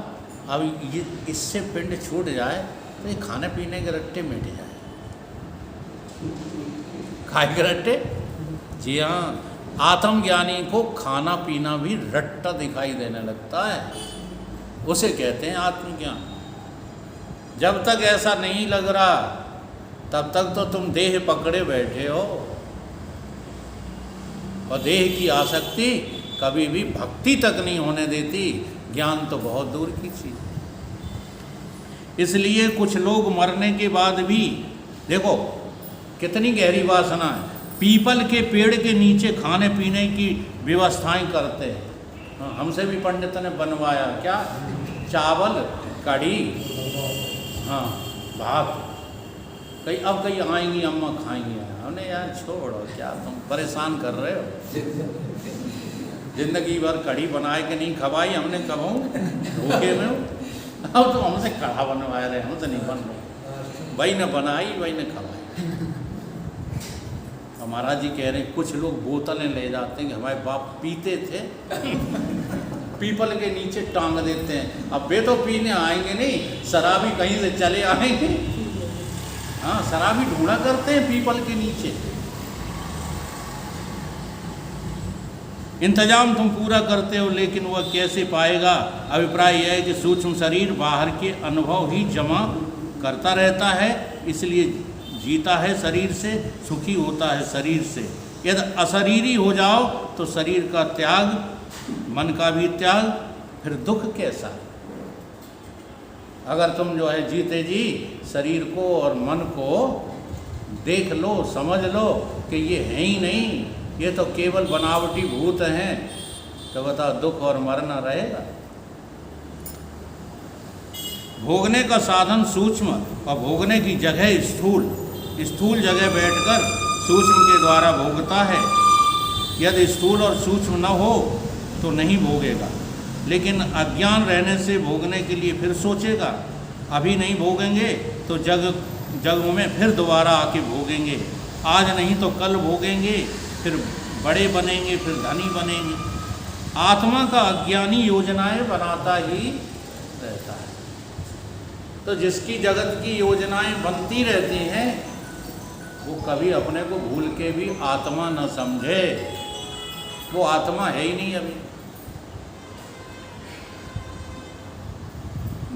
अब ये इससे पिंड छूट जाए तो ये खाने पीने के रट्टे मिट जाए। खाए के रट्टे? जी हाँ, आत्मज्ञानी को खाना पीना भी रट्टा दिखाई देने लगता है, उसे कहते हैं आत्मज्ञान। जब तक ऐसा नहीं लग रहा तब तक तो तुम देह पकड़े बैठे हो, और देह की आसक्ति कभी भी भक्ति तक नहीं होने देती। ज्ञान तो बहुत दूर की चीज। इसलिए कुछ लोग मरने के बाद भी, देखो कितनी गहरी वासना है, पीपल के पेड़ के नीचे खाने पीने की व्यवस्थाएं करते हैं। हमसे भी पंडित ने बनवाया, क्या चावल, कढ़ी, हाँ भात। अब कहीं आएंगी अम्मा खाएंगी। हमने यार छोड़ो, क्या तुम परेशान कर रहे हो। जिंदगी भर कढ़ी बनाए के नहीं खवाई हमने, कब धोखे में। अब तो हमसे कढ़ा बनवा रहे, हमसे नहीं बन रहे। वही ने बनाई, वही ने खवाई। महाराज जी कह रहे हैं कुछ लोग बोतलें ले जाते हैं कि हमारे बाप पीते थे, पीपल के नीचे टांग देते हैं। अब वे तो पीने आएंगे नहीं, शराबी कहीं से चले आएंगे। हाँ, शराबी ढूंढा करते हैं पीपल के नीचे। इंतजाम तुम पूरा करते हो, लेकिन वह कैसे पाएगा? अभिप्राय यह है कि सूक्ष्म शरीर बाहर के अनुभव ही जमा करता रहता है, इसलिए जीता है शरीर से, सुखी होता है शरीर से। यदि अशरीरी हो जाओ तो शरीर का त्याग, मन का भी त्याग, फिर दुख कैसा? अगर तुम जो है जीते जी शरीर को और मन को देख लो, समझ लो कि ये है ही नहीं, ये तो केवल बनावटी भूत हैं, तो बताओ दुख और मरना रहेगा। भोगने का साधन सूक्ष्म और भोगने की जगह स्थूल। स्थूल जगह बैठकर सूक्ष्म के द्वारा भोगता है। यदि स्थूल और सूक्ष्म न हो तो नहीं भोगेगा। लेकिन अज्ञान रहने से भोगने के लिए फिर सोचेगा, अभी नहीं भोगेंगे तो जग में फिर दोबारा आके भोगेंगे, आज नहीं तो कल भोगेंगे, फिर बड़े बनेंगे, फिर धनी बनेंगे। आत्मा का अज्ञानी योजनाएं बनाता ही रहता है। तो जिसकी जगत की योजनाएं बनती रहती हैं वो कभी अपने को भूल के भी आत्मा न समझे, वो आत्मा है ही नहीं। अभी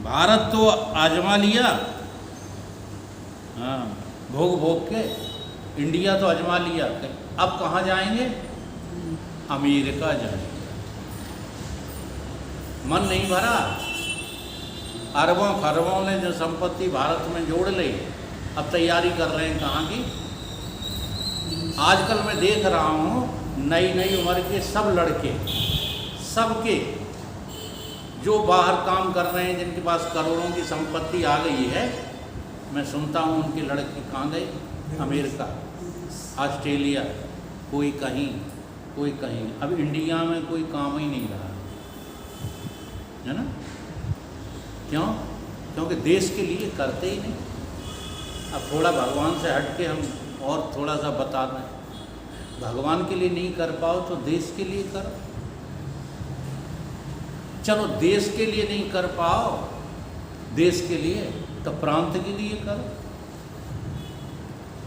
भारत तो आजमा लिया, हाँ, भोग भोग के। इंडिया तो आजमा लिया, अब कहाँ जाएंगे? अमेरिका जाएंगे। मन नहीं भरा, अरबों खरबों ने जो संपत्ति भारत में जोड़ ली, अब तैयारी कर रहे हैं कहाँ की? आजकल मैं देख रहा हूँ नई नई उम्र के सब लड़के, सबके जो बाहर काम कर रहे हैं, जिनके पास करोड़ों की संपत्ति आ गई है, मैं सुनता हूँ उनके लड़के कहाँ गए? अमेरिका, ऑस्ट्रेलिया, कोई कहीं कोई कहीं। अब इंडिया में कोई काम ही नहीं रहा है ना? क्यों? क्योंकि देश के लिए करते ही नहीं। अब थोड़ा भगवान से हट के हम और थोड़ा सा बता दें, भगवान के लिए नहीं कर पाओ तो देश के लिए करो। चलो देश के लिए नहीं कर पाओ, देश के लिए तो प्रांत के लिए करो।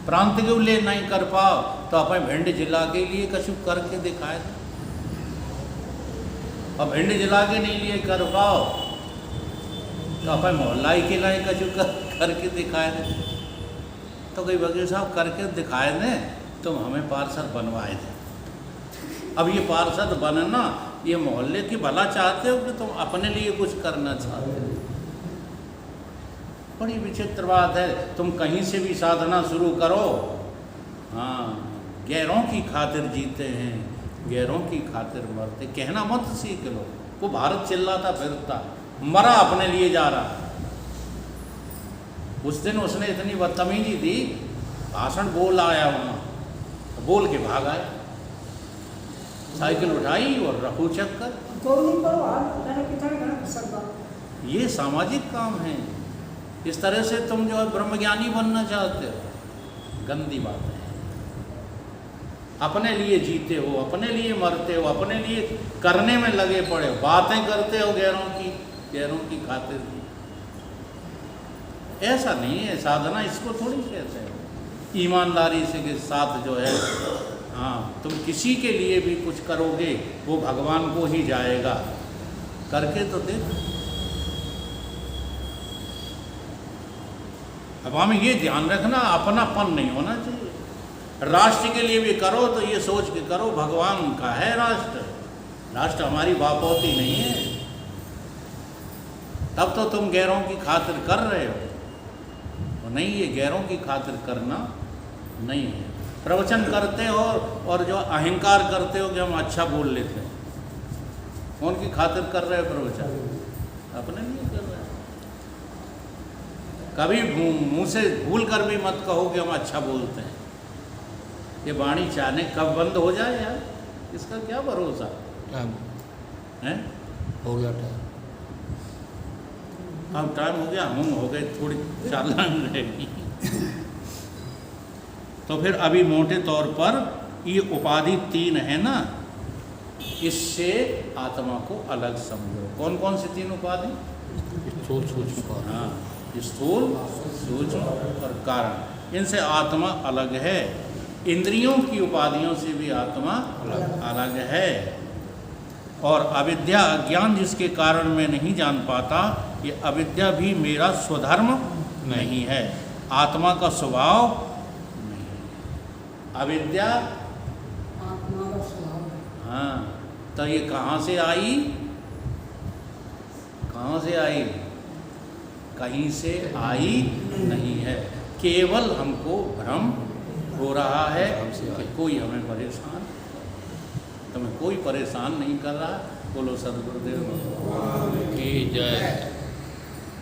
प्रांत के लिए नहीं कर पाओ तो अपने भिंड जिला के लिए कछु करके दिखाए दो। और भिंड जिला के नहीं लिए कर पाओ तो अपने मोहल्ला के लिए कछु करके दिखाए दे। तो कई वकील साहब करके दिखाए दें, तुम हमें पार्षद बनवाए दें। अब ये पार्षद बनना, ये मोहल्ले की भला चाहते हो कि तुम अपने लिए कुछ करना चाहते हो? बड़ी विचित्र बात है। तुम कहीं से भी साधना शुरू करो, हाँ, गैरों की खातिर जीते हैं, गैरों की खातिर मरते। कहना मत सीख लो। वो भारत चिल्लाता फिरता, मरा अपने लिए जा रहा। उस दिन उसने इतनी बदतमीजी दी, भाषण बोल आया वहाँ, बोल के भाग आया, साइकिल उठाई और रफू चक्कर। ये सामाजिक काम है। इस तरह से तुम जो है ब्रह्मज्ञानी बनना चाहते हो, गंदी बात है। अपने लिए जीते हो, अपने लिए मरते हो, अपने लिए करने में लगे पड़े हो, बातें करते हो गैरों की खातिर की। ऐसा नहीं है साधना, इसको थोड़ी कहते हैं। ईमानदारी से के साथ जो है, हाँ, तुम किसी के लिए भी कुछ करोगे वो भगवान को ही जाएगा। करके तो देख। अब हमें ये ध्यान रखना, अपनापन नहीं होना चाहिए। राष्ट्र के लिए भी करो तो ये सोच के करो भगवान का है राष्ट्र, राष्ट्र हमारी बापौती नहीं है। तब तो तुम गैरों की खातिर कर रहे हो, तो नहीं, ये गैरों की खातिर करना नहीं है। प्रवचन करते हो और जो अहंकार करते हो कि हम अच्छा बोल लेते हैं, उनकी खातिर कर रहे हो प्रवचन, अपने लिए कर रहे हो। कभी मुंह से भूल कर भी मत कहो कि हम अच्छा बोलते हैं। ये वाणी चाहने कब बंद हो जाए यार, इसका क्या भरोसा है? हो गया टाइम। अब टाइम हो गया, हम हो गए, थोड़ी चालान रहेगी। तो फिर अभी मोटे तौर पर ये उपाधि 3 है ना, इससे आत्मा को अलग समझो। कौन कौन सी 3 उपाधि? स्थूल, सूक्ष्म, हाँ, स्थूल, सूक्ष्म और कारण। इनसे आत्मा अलग है। इंद्रियों की उपाधियों से भी आत्मा अलग है। और अविद्या, अज्ञान जिसके कारण मैं नहीं जान पाता, ये अविद्या भी मेरा स्वधर्म नहीं है, आत्मा का स्वभाव नहीं है। अविद्या आत्मा का स्वभाव है। हाँ, तो ये कहाँ से आई? कहाँ से आई? कहीं से आई नहीं है। केवल हमको भ्रम हो रहा है कि कोई हमें परेशान, तुम्हें कोई परेशान नहीं कर रहा। बोलो सद्गुरुदेव की जय।